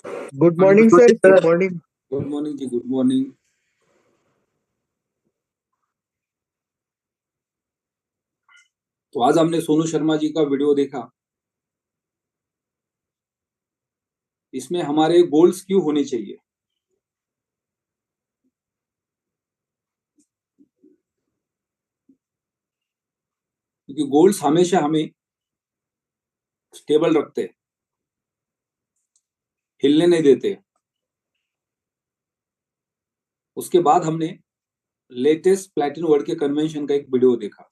Good हाँ जी, morning good sir, morning good sir. Morning. Good morning जी, good morning. तो आज हमने सोनू शर्मा जी का वीडियो देखा। इसमें हमारे गोल्स क्यों होने चाहिए। क्योंकि गोल्स हमेशा हमें स्टेबल रखते हैं, हिलने नहीं देते। उसके बाद हमने लेटेस्ट प्लेटिन वर्ल्ड के कन्वेंशन का एक वीडियो देखा,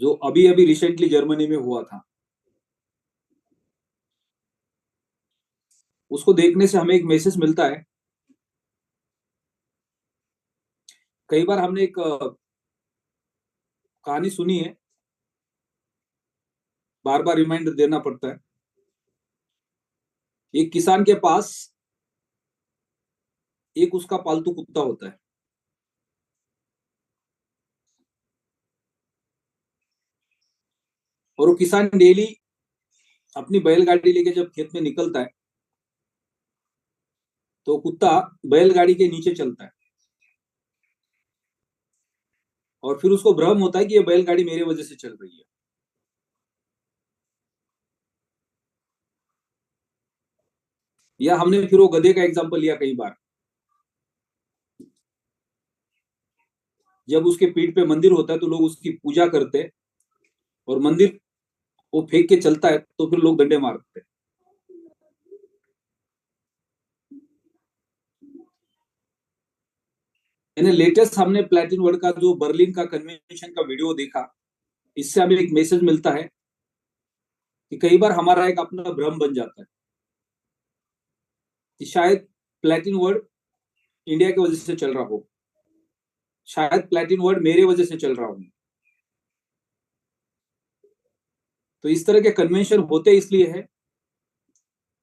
जो अभी अभी रिसेंटली जर्मनी में हुआ था। उसको देखने से हमें एक मैसेज मिलता है। कई बार हमने एक कहानी सुनी है, बार बार रिमाइंडर देना पड़ता है। एक किसान के पास एक उसका पालतू कुत्ता होता है। और वो किसान डेली अपनी बैलगाड़ी लेके जब खेत में निकलता है, तो कुत्ता बैलगाड़ी के नीचे चलता है। और फिर उसको भ्रम होता है कि ये बैलगाड़ी मेरे वजह से चल रही है। या हमने फिर वो गधे का एग्जाम्पल लिया कई बार। जब उसके पीठ पे मंदिर होता है तो लोग उसकी पूजा करते हैं, और मंदिर वो फेंक के चलता है तो फिर लोग डंडे मारते हैं। यानी लेटेस्ट हमने प्लेटिन वर्ल्ड का जो बर्लिन का कन्वेंशन का वीडियो देखा, इससे हमें एक मैसेज मिलता है कि कई बार हमारा एक अपना भ्रम बन जाता है कि शायद प्लेटिन वर्ल्ड इंडिया की वजह से चल रहा हो, शायद प्लेटिन वर्ल्ड मेरे वजह से चल रहा हूं। तो इस तरह के कन्वेंशन होते इसलिए है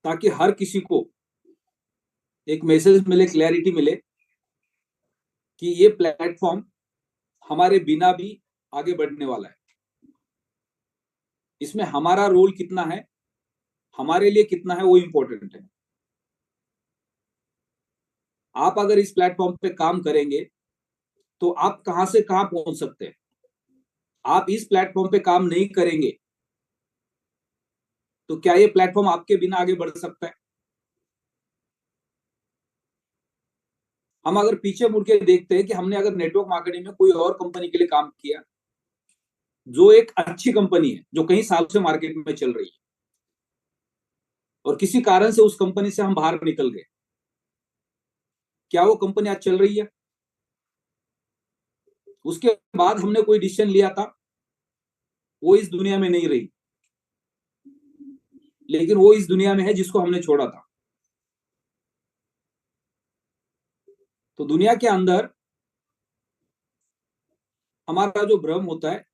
ताकि हर किसी को एक मैसेज मिले, क्लैरिटी मिले कि ये प्लेटफॉर्म हमारे बिना भी आगे बढ़ने वाला है। इसमें हमारा रोल कितना है, हमारे लिए कितना है, वो इंपॉर्टेंट है। आप अगर इस प्लेटफॉर्म पे काम करेंगे तो आप कहां से कहां पहुंच सकते हैं। आप इस प्लेटफॉर्म पे काम नहीं करेंगे तो क्या ये प्लेटफॉर्म आपके बिना आगे बढ़ सकता है। हम अगर पीछे मुड़ के देखते हैं कि हमने अगर नेटवर्क मार्केटिंग में कोई और कंपनी के लिए काम किया, जो एक अच्छी कंपनी है, जो कई साल से मार्केट में चल रही है, और किसी कारण से उस कंपनी से हम बाहर निकल गए, क्या वो कंपनी आज चल रही है। उसके बाद हमने कोई डिसीजन लिया था, वो इस दुनिया में नहीं रही, लेकिन वो इस दुनिया में है जिसको हमने छोड़ा था। तो दुनिया के अंदर हमारा जो भ्रम होता है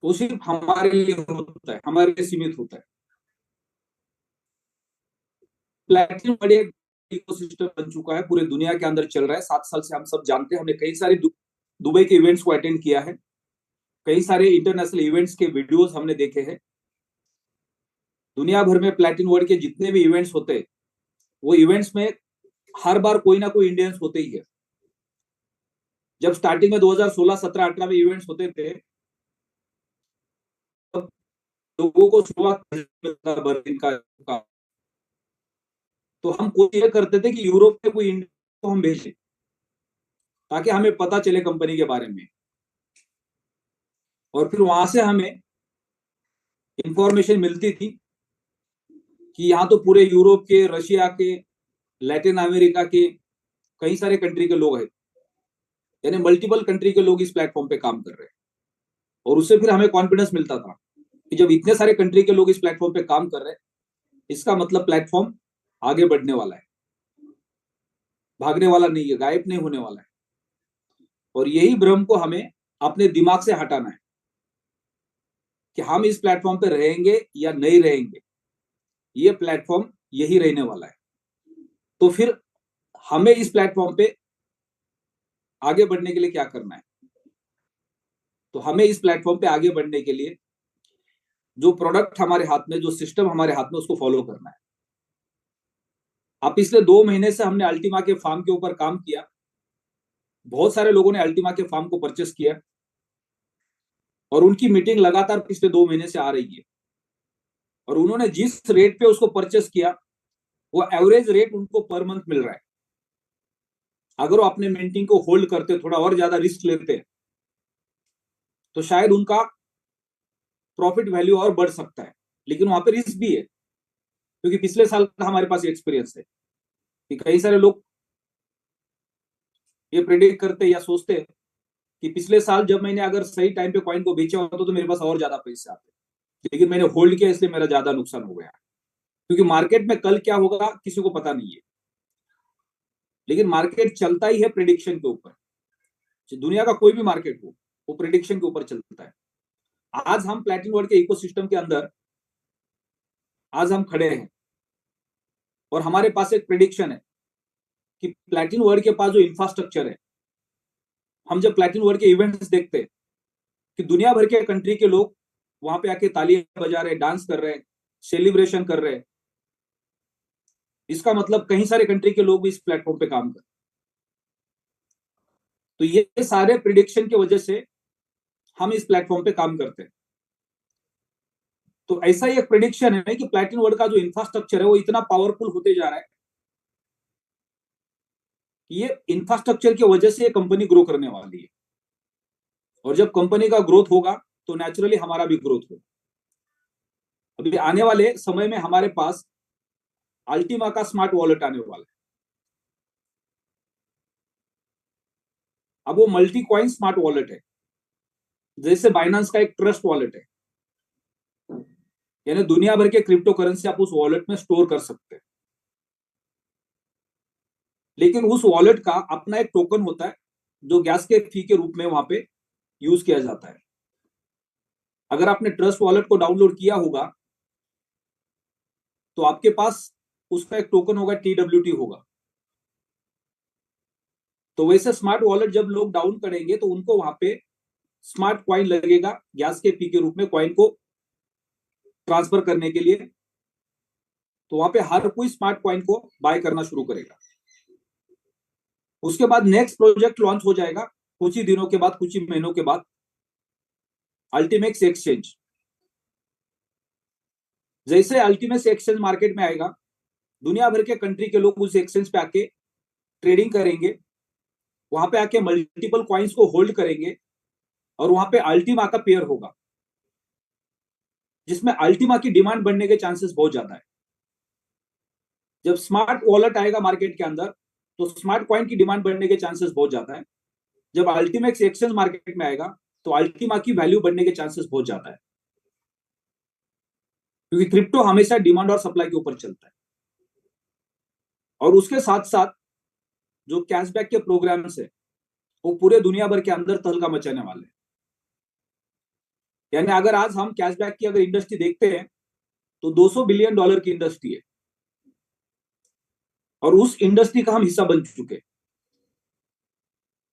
वो सिर्फ हमारे लिए होता है, हमारे लिए सीमित होता है। प्लेटिनम बढ़िया इकोसिस्टम बन चुका है, पूरे दुनिया के अंदर चल रहा है। 7 साल से हम सब जानते हैं, हमने कई सारे दुबई के इवेंट्स को अटेंड किया है, कई सारे इंटरनेशनल इवेंट्स के वीडियोस हमने देखे हैं। दुनिया भर में प्लेटिन वर्ल्ड के जितने भी इवेंट्स होते हैं, वो इवेंट्स में हर बार कोई ना कोई इंडियंस होते ही है। जब स्टार्टिंग में 2016, 17, 18 में इवेंट्स होते थे, तब लोगों को शुरुआत बर्लिन का, तो हम कोशिश करते थे कि यूरोप में कोई इंडियन को हम भेजें, ताकि हमें पता चले कंपनी के बारे में। और फिर वहां से हमें इंफॉर्मेशन मिलती थी कि यहाँ तो पूरे यूरोप के, रशिया के, लैटिन अमेरिका के कई सारे कंट्री के लोग हैं। यानी मल्टीपल कंट्री के लोग इस प्लेटफॉर्म पे काम कर रहे हैं। और उससे फिर हमें कॉन्फिडेंस मिलता था कि जब इतने सारे कंट्री के लोग इस प्लेटफॉर्म पे काम कर रहे हैं, इसका मतलब प्लेटफॉर्म आगे बढ़ने वाला है, भागने वाला नहीं है, गायब नहीं होने वाला है। और यही भ्रम को हमें अपने दिमाग से हटाना है कि हम इस प्लेटफॉर्म पे रहेंगे या नहीं रहेंगे, ये प्लेटफॉर्म यही रहने वाला है। तो फिर हमें इस प्लेटफॉर्म पे आगे बढ़ने के लिए क्या करना है। तो हमें इस प्लेटफॉर्म पे आगे बढ़ने के लिए जो प्रोडक्ट हमारे हाथ में, जो सिस्टम हमारे हाथ में, उसको फॉलो करना है। अब पिछले 2 महीने से हमने अल्टीमा के फार्म के ऊपर काम किया। बहुत सारे लोगों ने अल्टीमा के फार्म को परचेस किया और उनकी मीटिंग लगातार पिछले 2 महीने से आ रही है। और उन्होंने जिस रेट पे उसको परचेस किया, वो एवरेज रेट उनको पर मंथ मिल रहा है। अगर वो अपने मीटिंग को होल्ड करते, थोड़ा और ज्यादा रिस्क लेते, तो शायद उनका प्रॉफिट वैल्यू और बढ़ सकता है। लेकिन वहां पे रिस्क भी है, क्योंकि पिछले साल का हमारे पास एक्सपीरियंस है कि कई सारे लोग ये प्रेडिक्ट करते या सोचते कि पिछले साल जब मैंने अगर सही टाइम पे कॉइन को बेचा होता तो मेरे पास और ज्यादा पैसे आते, लेकिन मैंने होल्ड किया इसलिए मेरा ज्यादा नुकसान हो गया। क्योंकि मार्केट में कल क्या होगा किसी को पता नहीं है, लेकिन मार्केट चलता ही है प्रिडिक्शन के ऊपर। दुनिया का कोई भी मार्केट हो, वो प्रिडिक्शन के ऊपर चलता है। आज हम प्लैटिन वर्ल्ड के इकोसिस्टम के अंदर आज हम खड़े हैं और हमारे पास एक प्रिडिक्शन है कि प्लैटिन वर्ल्ड के पास जो इंफ्रास्ट्रक्चर है, हम जब प्लैटिन वर्ल्ड के इवेंट्स देखते हैं कि दुनिया भर के कंट्री के लोग वहां पे आके तालियां बजा रहे हैं, डांस कर रहे हैं, सेलिब्रेशन कर रहे हैं, इसका मतलब कई सारे कंट्री के लोग भी इस प्लेटफॉर्म पे काम कर रहे हैं। तो ये सारे प्रिडिक्शन की वजह से हम इस प्लेटफॉर्म पे काम करते हैं। तो ऐसा ही एक प्रिडिक्शन है कि प्लैटिन वर्ल्ड का जो इंफ्रास्ट्रक्चर है वो इतना पावरफुल होते जा रहा है कि ये इंफ्रास्ट्रक्चर की वजह से ये कंपनी ग्रो करने वाली है। और जब कंपनी का ग्रोथ होगा तो नेचुरली हमारा भी ग्रोथ होगा। अभी आने वाले समय में हमारे पास अल्टीमा का स्मार्ट वॉलेट आने वाला है। अब वो मल्टी कॉइन स्मार्ट वॉलेट है, जैसे बाइनेंस का एक ट्रस्ट वॉलेट है, यानी दुनिया भर के क्रिप्टो करेंसी आप उस वॉलेट में स्टोर कर सकते हैं। लेकिन उस वॉलेट का अपना एक टोकन होता है जो गैस के फी के रूप में वहां पे यूज किया जाता है। अगर आपने ट्रस्ट वॉलेट को डाउनलोड किया होगा तो आपके पास उसका एक टोकन होगा, TWT होगा। तो वैसे स्मार्ट वॉलेट जब लोग डाउन करेंगे तो उनको वहां पे स्मार्ट कॉइन लगेगा गैस के फी के रूप में कॉइन को ट्रांसफर करने के लिए। तो वहां पे हर कोई स्मार्ट कॉइन को बाय करना शुरू करेगा। उसके बाद नेक्स्ट प्रोजेक्ट लॉन्च हो जाएगा कुछ ही दिनों के बाद, कुछ ही महीनों के बाद, अल्टीमेक्स एक्सचेंज। जैसे अल्टीमेक्स एक्सचेंज मार्केट में आएगा, दुनिया भर के कंट्री के लोग उस एक्सचेंज पे आके ट्रेडिंग करेंगे, वहां पे आके मल्टीपल कॉइन्स को होल्ड करेंगे और वहां पे अल्टीमा का पेयर होगा, जिसमें अल्टीमा की डिमांड बढ़ने के चांसेस बहुत ज्यादा है। जब स्मार्ट वॉलेट आएगा मार्केट के अंदर तो स्मार्ट कॉइन की डिमांड बढ़ने के चांसेस बहुत ज्यादा है। जब अल्टीमेक्स एक्सचेंज मार्केट में आएगा तो अल्टीमा की वैल्यू बढ़ने के चांसेस बहुत ज्यादा है, क्योंकि क्रिप्टो हमेशा डिमांड और सप्लाई के ऊपर चलता है। और उसके साथ साथ जो कैशबैक के प्रोग्राम्स है वो पूरे दुनिया भर के अंदर तहलका मचाने वाले हैं। यानी अगर आज हम कैशबैक की अगर इंडस्ट्री देखते हैं तो $200 बिलियन की इंडस्ट्री है और उस इंडस्ट्री का हम हिस्सा बन चुके हैं।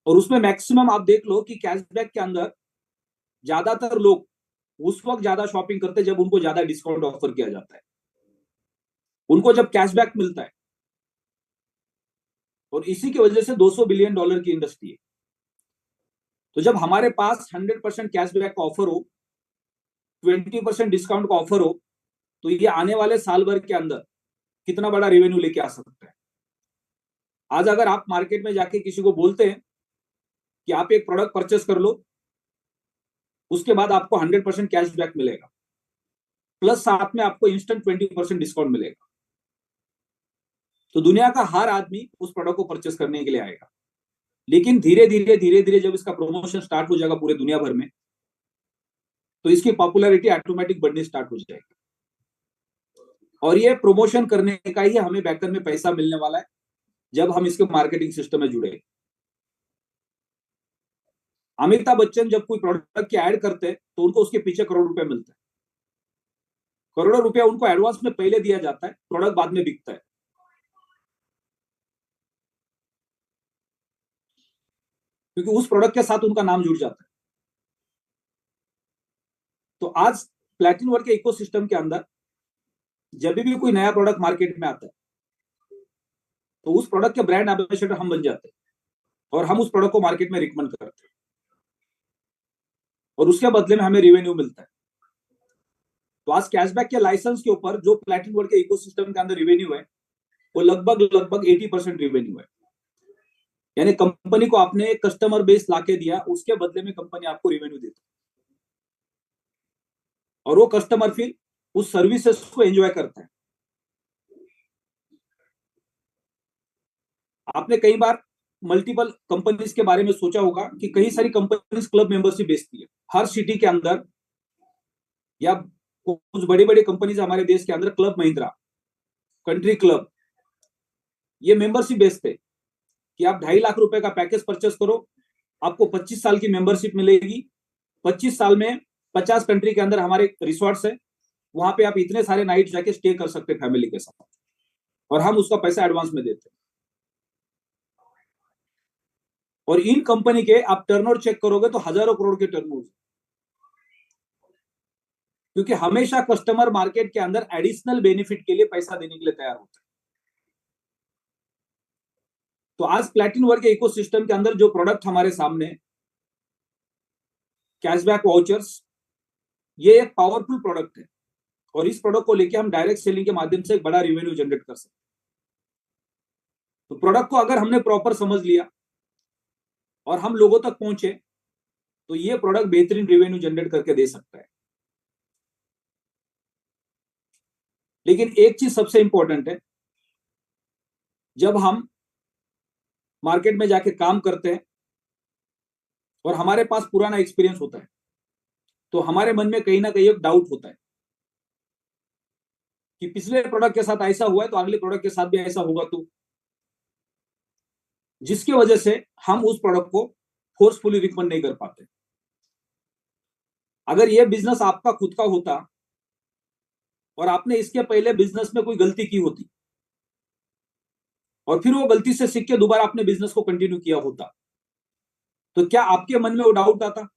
और उसमें मैक्सिमम आप देख लो कि कैशबैक के अंदर ज्यादातर लोग उस वक्त ज्यादा शॉपिंग करते हैं जब उनको ज्यादा डिस्काउंट ऑफर किया जाता है, उनको जब कैशबैक मिलता है। और इसी की वजह से $200 बिलियन की इंडस्ट्री है। तो जब हमारे पास 100% कैशबैक का ऑफर हो, 20% डिस्काउंट का ऑफर हो, तो ये आने वाले साल भर के अंदर कितना बड़ा रेवेन्यू लेके आ सकता है। आज अगर आप मार्केट में जाके किसी को बोलते हैं कि आप एक प्रोडक्ट परचेस कर लो, उसके बाद आपको 100% कैशबैक मिलेगा, प्लस साथ में आपको इंस्टेंट 20% डिस्काउंट मिलेगा, तो दुनिया का हर आदमी उस प्रोडक्ट को परचेस करने के लिए आएगा। लेकिन धीरे धीरे जब इसका प्रमोशन स्टार्ट हो जाएगा पूरे दुनिया भर में, तो इसकी पॉपुलैरिटी ऑटोमेटिक बढ़नी स्टार्ट हो जाएगी। और ये प्रमोशन करने का ही हमें बैकएंड में पैसा मिलने वाला है जब हम इसके मार्केटिंग सिस्टम में जुड़े। अमिताभ बच्चन जब कोई प्रोडक्ट की ऐड करते हैं तो उनको उसके पीछे करोड़ रुपए मिलता है। करोड़ों रुपया उनको एडवांस में पहले दिया जाता है, प्रोडक्ट बाद में बिकता है, क्योंकि उस प्रोडक्ट के साथ उनका नाम जुड़ जाता है। तो आज प्लैटिनम वर्ल्ड के इकोसिस्टम के अंदर जब भी कोई नया प्रोडक्ट मार्केट में आता है तो उस प्रोडक्ट के ब्रांड एम्बेसडर हम बन जाते हैं और हम उस प्रोडक्ट को मार्केट में रिकमेंड करते हैं और उसके बदले में हमें रेवेन्यू मिलता है। तो आज कैशबैक के लाइसेंस के ऊपर जो प्लैटिनम वर्ल्ड के इकोसिस्टम के अंदर रेवेन्यू है वो लगभग 80% रेवेन्यू है। यानी कंपनी को आपने एक कस्टमर बेस लाके दिया, उसके बदले में कंपनी आपको रेवेन्यू देती है और वो कस्टमर फिर उस सर्विसेज को एंजॉय करता है। आपने कई बार मल्टीपल कंपनीज के बारे में सोचा होगा कि कई सारी कंपनीज क्लब मेंबरशिप बेचती है हर सिटी के अंदर, या कुछ बड़ी बड़ी कंपनीज हमारे देश के अंदर क्लब महिंद्रा, कंट्री क्लब, ये मेंबरशिप बेचते कि आप 2.5 लाख रुपए का पैकेज परचेस करो, आपको 25 साल की मेंबरशिप मिलेगी। 25 साल में 50 कंट्री के अंदर हमारे रिसोर्ट्स है, वहां पे आप इतने सारे नाइट जाके स्टे कर सकते हैं फैमिली के साथ और हम उसका पैसा एडवांस में देते हैं। और इन कंपनी के आप टर्नओवर चेक करोगे तो हजारों करोड़ के टर्नओवर, क्योंकि हमेशा कस्टमर मार्केट के अंदर एडिशनल बेनिफिट के लिए पैसा देने के लिए तैयार होता है। तो आज प्लैटिनम वर्ल्ड के इकोसिस्टम के अंदर जो प्रोडक्ट हमारे सामने कैशबैक वाउचर्स, ये एक पावरफुल प्रोडक्ट है और इस प्रोडक्ट को लेके हम डायरेक्ट सेलिंग के माध्यम से एक बड़ा रेवेन्यू जनरेट कर सकते हैं। तो प्रोडक्ट को अगर हमने प्रॉपर समझ लिया और हम लोगों तक पहुंचे तो ये प्रोडक्ट बेहतरीन रेवेन्यू जनरेट करके दे सकता है। लेकिन एक चीज सबसे इंपॉर्टेंट है, जब हम मार्केट में जाके काम करते हैं और हमारे पास पुराना एक्सपीरियंस होता है तो हमारे मन में कहीं ना कहीं एक डाउट होता है कि पिछले प्रोडक्ट के साथ ऐसा हुआ है तो अगले प्रोडक्ट के साथ भी ऐसा होगा, तो जिसकी वजह से हम उस प्रोडक्ट को फोर्सफुली रिकमेंड नहीं कर पाते। अगर यह बिजनेस आपका खुद का होता और आपने इसके पहले बिजनेस में कोई गलती की होती और फिर वो गलती से सीख के दोबारा अपने बिजनेस को कंटिन्यू किया होता, तो क्या आपके मन में वो डाउट आता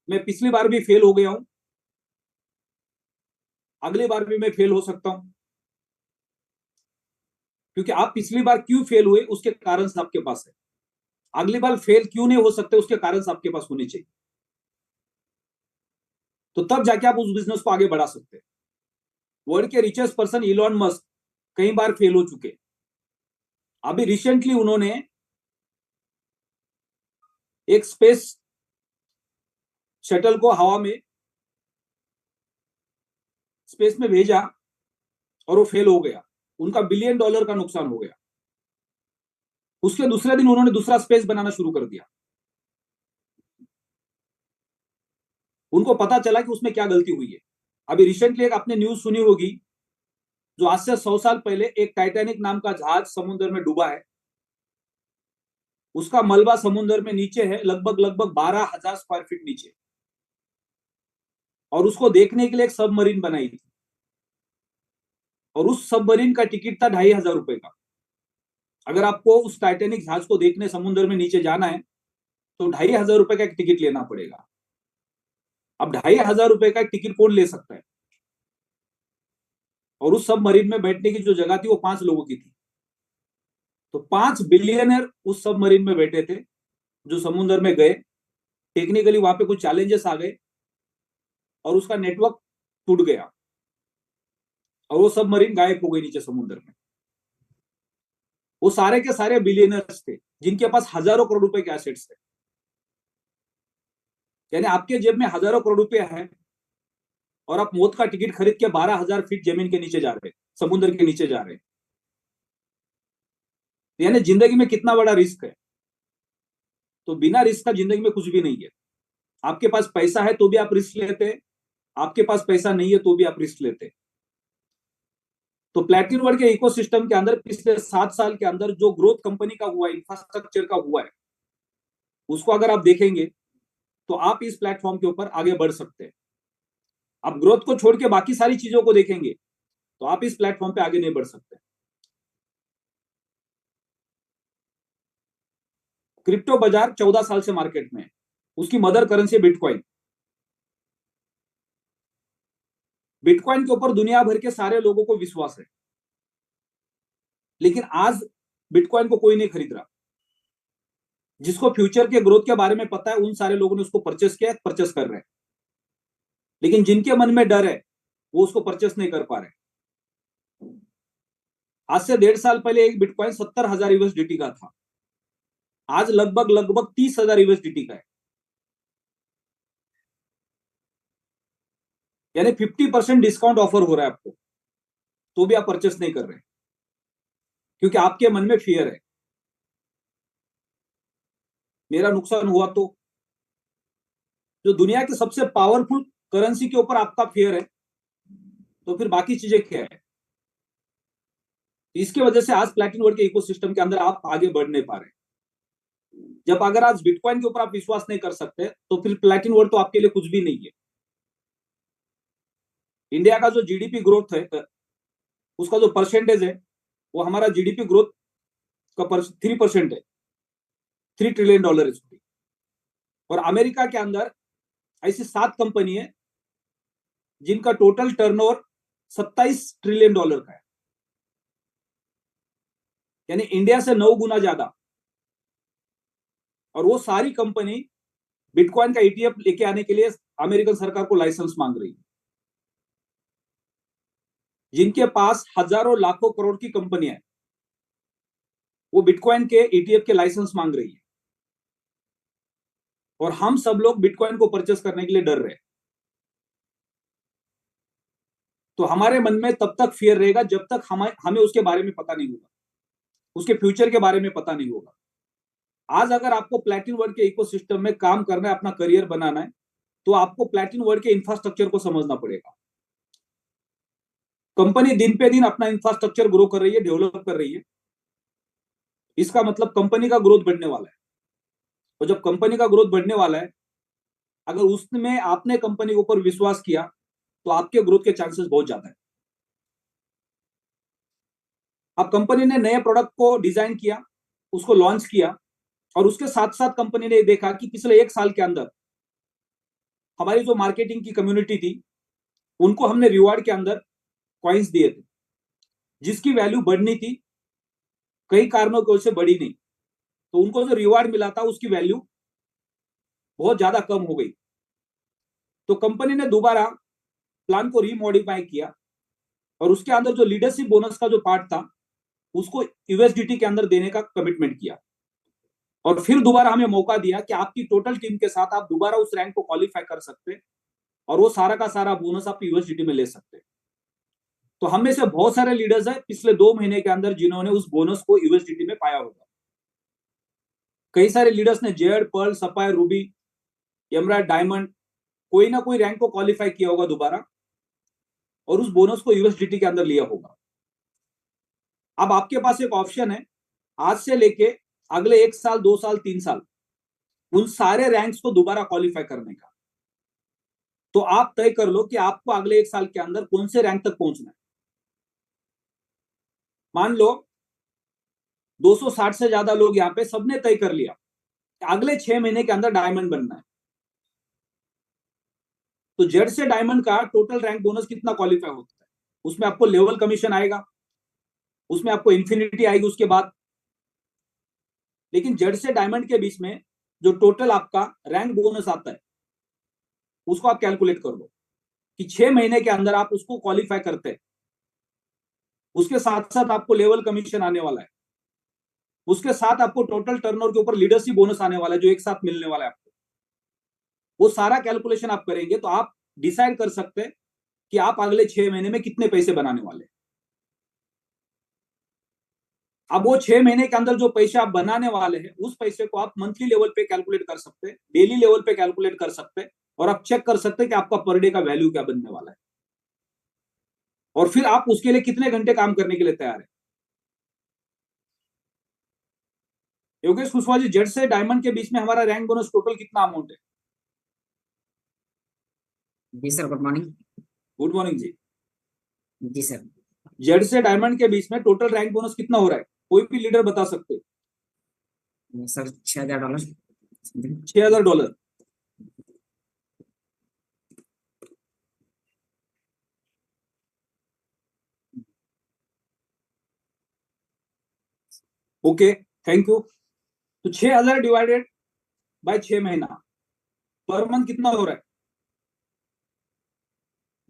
मैं पिछली बार भी फेल हो गया हूं, अगली बार भी मैं फेल हो सकता हूं? क्योंकि आप पिछली बार क्यों फेल हुए उसके कारण आपके पास है, अगली बार फेल क्यों नहीं हो सकते उसके कारण आपके पास होने चाहिए। तो तब जाके आप उस बिजनेस को आगे बढ़ा सकते हैं। वर्ल्ड के रिचेस्ट पर्सन इलॉन मस्क कई बार फेल हो चुके। अभी रिसेंटली उन्होंने एक स्पेस शटल को हवा में स्पेस में भेजा और वो फेल हो गया, उनका $1 बिलियन का नुकसान हो गया। उसके दूसरे दिन उन्होंने दूसरा स्पेस बनाना शुरू कर दिया। उनको पता चला कि उसमें क्या गलती हुई है। अभी रिसेंटली एक आपने न्यूज सुनी होगी, जो आज से 100 साल पहले एक टाइटैनिक नाम का जहाज समुद्र में डूबा है, उसका मलबा समुद्र में नीचे है, लगभग 12,000 स्क्वायर फीट नीचे, और उसको देखने के लिए एक सबमरीन बनाई थी और उस सबमरीन का टिकट था 2,500 रुपए का। अगर आपको उस टाइटैनिक जहाज को देखने समुद्र में नीचे जाना है तो 2,500 रुपए का एक टिकट लेना पड़ेगा। अब 2,500 रुपए का एक टिकट कौन ले सकता है? और उस सबमरीन में बैठने की जो जगह थी वो 5 लोगों की थी। तो 5 बिलियनर उस सबमरीन में बैठे थे जो समुद्र में गए। टेक्निकली वहां पे कुछ चैलेंजेस आ गए और उसका नेटवर्क टूट गया और वो सबमरीन गायब हो गई नीचे समुद्र में। वो सारे के सारे बिलियनर्स थे जिनके पास हजारों करोड़ रुपए के एसेट्स थे। यानी आपके जेब में हजारों करोड़ रुपए हैं और आप मौत का टिकट खरीद के 12,000 फीट जमीन के नीचे जा रहे हैं, समुद्र के नीचे जा रहे हैं। यानी जिंदगी में कितना बड़ा रिस्क है। तो बिना रिस्क का जिंदगी में कुछ भी नहीं है। आपके पास पैसा है तो भी आप रिस्क लेते हैं, आपके पास पैसा नहीं है तो भी आप रिस्क लेते हैं। तो प्लैटिनम वर्ल्ड के इकोसिस्टम के अंदर पिछले 7 साल के अंदर जो ग्रोथ कंपनी का हुआ है, इंफ्रास्ट्रक्चर का हुआ है, उसको अगर आप देखेंगे तो आप इस प्लेटफॉर्म के ऊपर आगे बढ़ सकते हैं। आप ग्रोथ को छोड़ के बाकी सारी चीजों को देखेंगे तो आप इस प्लेटफॉर्म पे आगे नहीं बढ़ सकते। क्रिप्टो बाजार 14 साल से मार्केट में है, उसकी मदर करेंसी बिटकॉइन। बिटकॉइन के ऊपर दुनिया भर के सारे लोगों को विश्वास है, लेकिन आज बिटकॉइन को कोई नहीं खरीद रहा। जिसको फ्यूचर के ग्रोथ के बारे में पता है, उन सारे लोगों ने उसको परचेस किया, परचेस कर रहे हैं। लेकिन जिनके मन में डर है, वो उसको परचेस नहीं कर पा रहे। आज से 1.5 साल पहले एक बिटकॉइन 70,000 यूएसडीटी का था, आज लगभग 30,000 यूएसडीटी का है। यानी 50% डिस्काउंट ऑफर हो रहा है आपको, तो भी आप परचेस नहीं कर रहे, क्योंकि आपके मन में फियर है, मेरा नुकसान हुआ तो। जो दुनिया के सबसे पावरफुल करेंसी के ऊपर आपका फियर है, तो फिर बाकी चीजें क्या है? इसकी वजह से आज प्लैटिनम वर्ल्ड के इकोसिस्टम के अंदर आप आगे बढ़ नहीं पा रहे। जब अगर आज बिटकॉइन के ऊपर आप विश्वास नहीं कर सकते, तो फिर प्लैटिनम वर्ल्ड तो आपके लिए कुछ भी नहीं है। इंडिया का जो जीडीपी ग्रोथ है, उसका जो परसेंटेज है, वो हमारा जीडीपी ग्रोथ का 3% है, $3 ट्रिलियन है। और अमेरिका के अंदर ऐसी 7 कंपनी है जिनका टोटल टर्नओवर $27 ट्रिलियन का है, यानी इंडिया से 9 गुना ज्यादा। और वो सारी कंपनी बिटकॉइन का ईटीएफ लेके आने के लिए अमेरिकन सरकार को लाइसेंस मांग रही है। जिनके पास हजारों लाखों करोड़ की कंपनियां हैं, वो बिटकॉइन के ईटीएफ के लाइसेंस मांग रही है। और हम सब लोग बिटकॉइन को परचेस करने के लिए डर रहे हैं। तो हमारे मन में तब तक फियर रहेगा जब तक हमें उसके बारे में पता नहीं होगा, उसके फ्यूचर के बारे में पता नहीं होगा। आज अगर आपको प्लैटिनम वर्ल्ड के इकोसिस्टम में काम करना है, अपना करियर बनाना है, तो आपको प्लैटिनम वर्ल्ड के इंफ्रास्ट्रक्चर को समझना पड़ेगा। कंपनी दिन पे दिन अपना इंफ्रास्ट्रक्चर ग्रो कर रही है, डेवलप कर रही है। इसका मतलब कंपनी का ग्रोथ बढ़ने वाला है। और जब कंपनी का ग्रोथ बढ़ने वाला है, अगर उसमें आपने कंपनी के ऊपर विश्वास किया, तो आपके ग्रोथ के चांसेस बहुत ज्यादा है। अब कंपनी ने नए प्रोडक्ट को डिजाइन किया, उसको लॉन्च किया, और उसके साथ साथ कंपनी ने देखा कि पिछले 1 साल के अंदर हमारी जो मार्केटिंग की कम्युनिटी थी, उनको हमने रिवार्ड के अंदर कॉइन्स दिए थे, जिसकी वैल्यू बढ़नी थी, कई कारणों की वजह से बढ़ी नहीं। तो उनको जो रिवार्ड मिला था, उसकी वैल्यू बहुत ज्यादा कम हो गई। तो कंपनी ने दोबारा प्लान को रीमॉडिफाई किया, और उसके अंदर जो लीडरशिप बोनस का जो पार्ट था, उसको यूएसडीटी के अंदर देने का कमिटमेंट किया। और फिर दोबारा हमें मौका दिया कि आपकी टोटल टीम के साथ आप दोबारा उस रैंक को क्वालिफाई कर सकते, और वो सारा का सारा बोनस आप यूएसडीटी में ले सकते। तो हम में से बहुत सारे लीडर्स हैं पिछले 2 महीने के अंदर जिन्होंने उस बोनस को यूएसडीटी में पाया होगा। कई सारे लीडर्स ने jade, pearl, sapphire, ruby, emerald, diamond, कोई ना कोई रैंक को क्वालिफाई किया होगा दोबारा, और उस बोनस को यूएसडीटी के अंदर लिया होगा। अब आपके पास एक ऑप्शन है, आज से लेके अगले 1 साल, 2 साल, 3 साल, उन सारे रैंक्स को दोबारा क्वालिफाई करने का। तो आप तय कर लो कि आपको अगले 1 साल के अंदर कौन से रैंक तक पहुंचना है। मान लो 260 से ज्यादा लोग यहाँ पे सबने तय कर लिया कि अगले 6 महीने के अंदर डायमंड बनना है। तो जेड से डायमंड का टोटल रैंक बोनस कितना क्वालिफाई होता है? उसमें आपको लेवल कमीशन आएगा, उसमें आपको इंफिनिटी आएगी उसके बाद। लेकिन जेड से डायमंड के बीच में जो टोटल आपका रैंक बोनस आता है, उसको आप कैलकुलेट कर लो कि 6 महीने के अंदर आप उसको क्वालिफाई करते हैं। उसके साथ साथ आपको लेवल कमीशन आने वाला है, उसके साथ आपको टोटल टर्नओवर के ऊपर लीडरशिप बोनस आने वाला है, जो एक साथ मिलने वाला है आपको। वो सारा कैलकुलेशन आप करेंगे तो आप डिसाइड कर सकते हैं कि आप अगले 6 महीने में कितने पैसे बनाने वाले हैं। अब वो 6 महीने के अंदर जो पैसे आप बनाने वाले हैं, उस पैसे को आप मंथली लेवल पे कैलकुलेट कर सकते हैं, डेली लेवल पे कैलकुलेट कर सकते हैं, और आप चेक कर सकते हैं कि आपका पर डे का वैल्यू क्या बनने वाला है, और फिर आप उसके लिए कितने घंटे काम करने के लिए तैयार है। योगेश कुशवाहा जी, जेड से डायमंड के बीच में हमारा रैंक बोनस टोटल कितना अमाउंट है? जी sir, good morning. Good morning जी। जी सर। जेड से डायमंड के बीच में टोटल रैंक बोनस कितना हो रहा है? कोई भी लीडर बता सकते? सर $6,000। $6,000। Okay, thank you. तो 6,000 डिवाइडेड बाय 6 महीना पर मंथ कितना हो रहा है?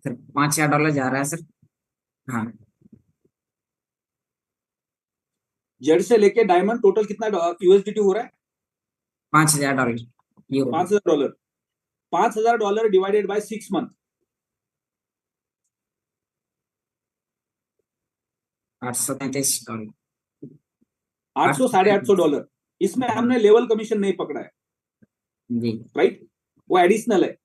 सर $5,000 जा रहा है सर। हाँ, जेड से लेके डायमंड टोटल कितना यूएसडीटी हो रहा है? $5,000 यूरो। $5,000। $5,000 divided by 6 month, $833। 800 $850। इसमें हमने लेवल कमीशन नहीं पकड़ा है, जी राइट? वो एडिशनल है।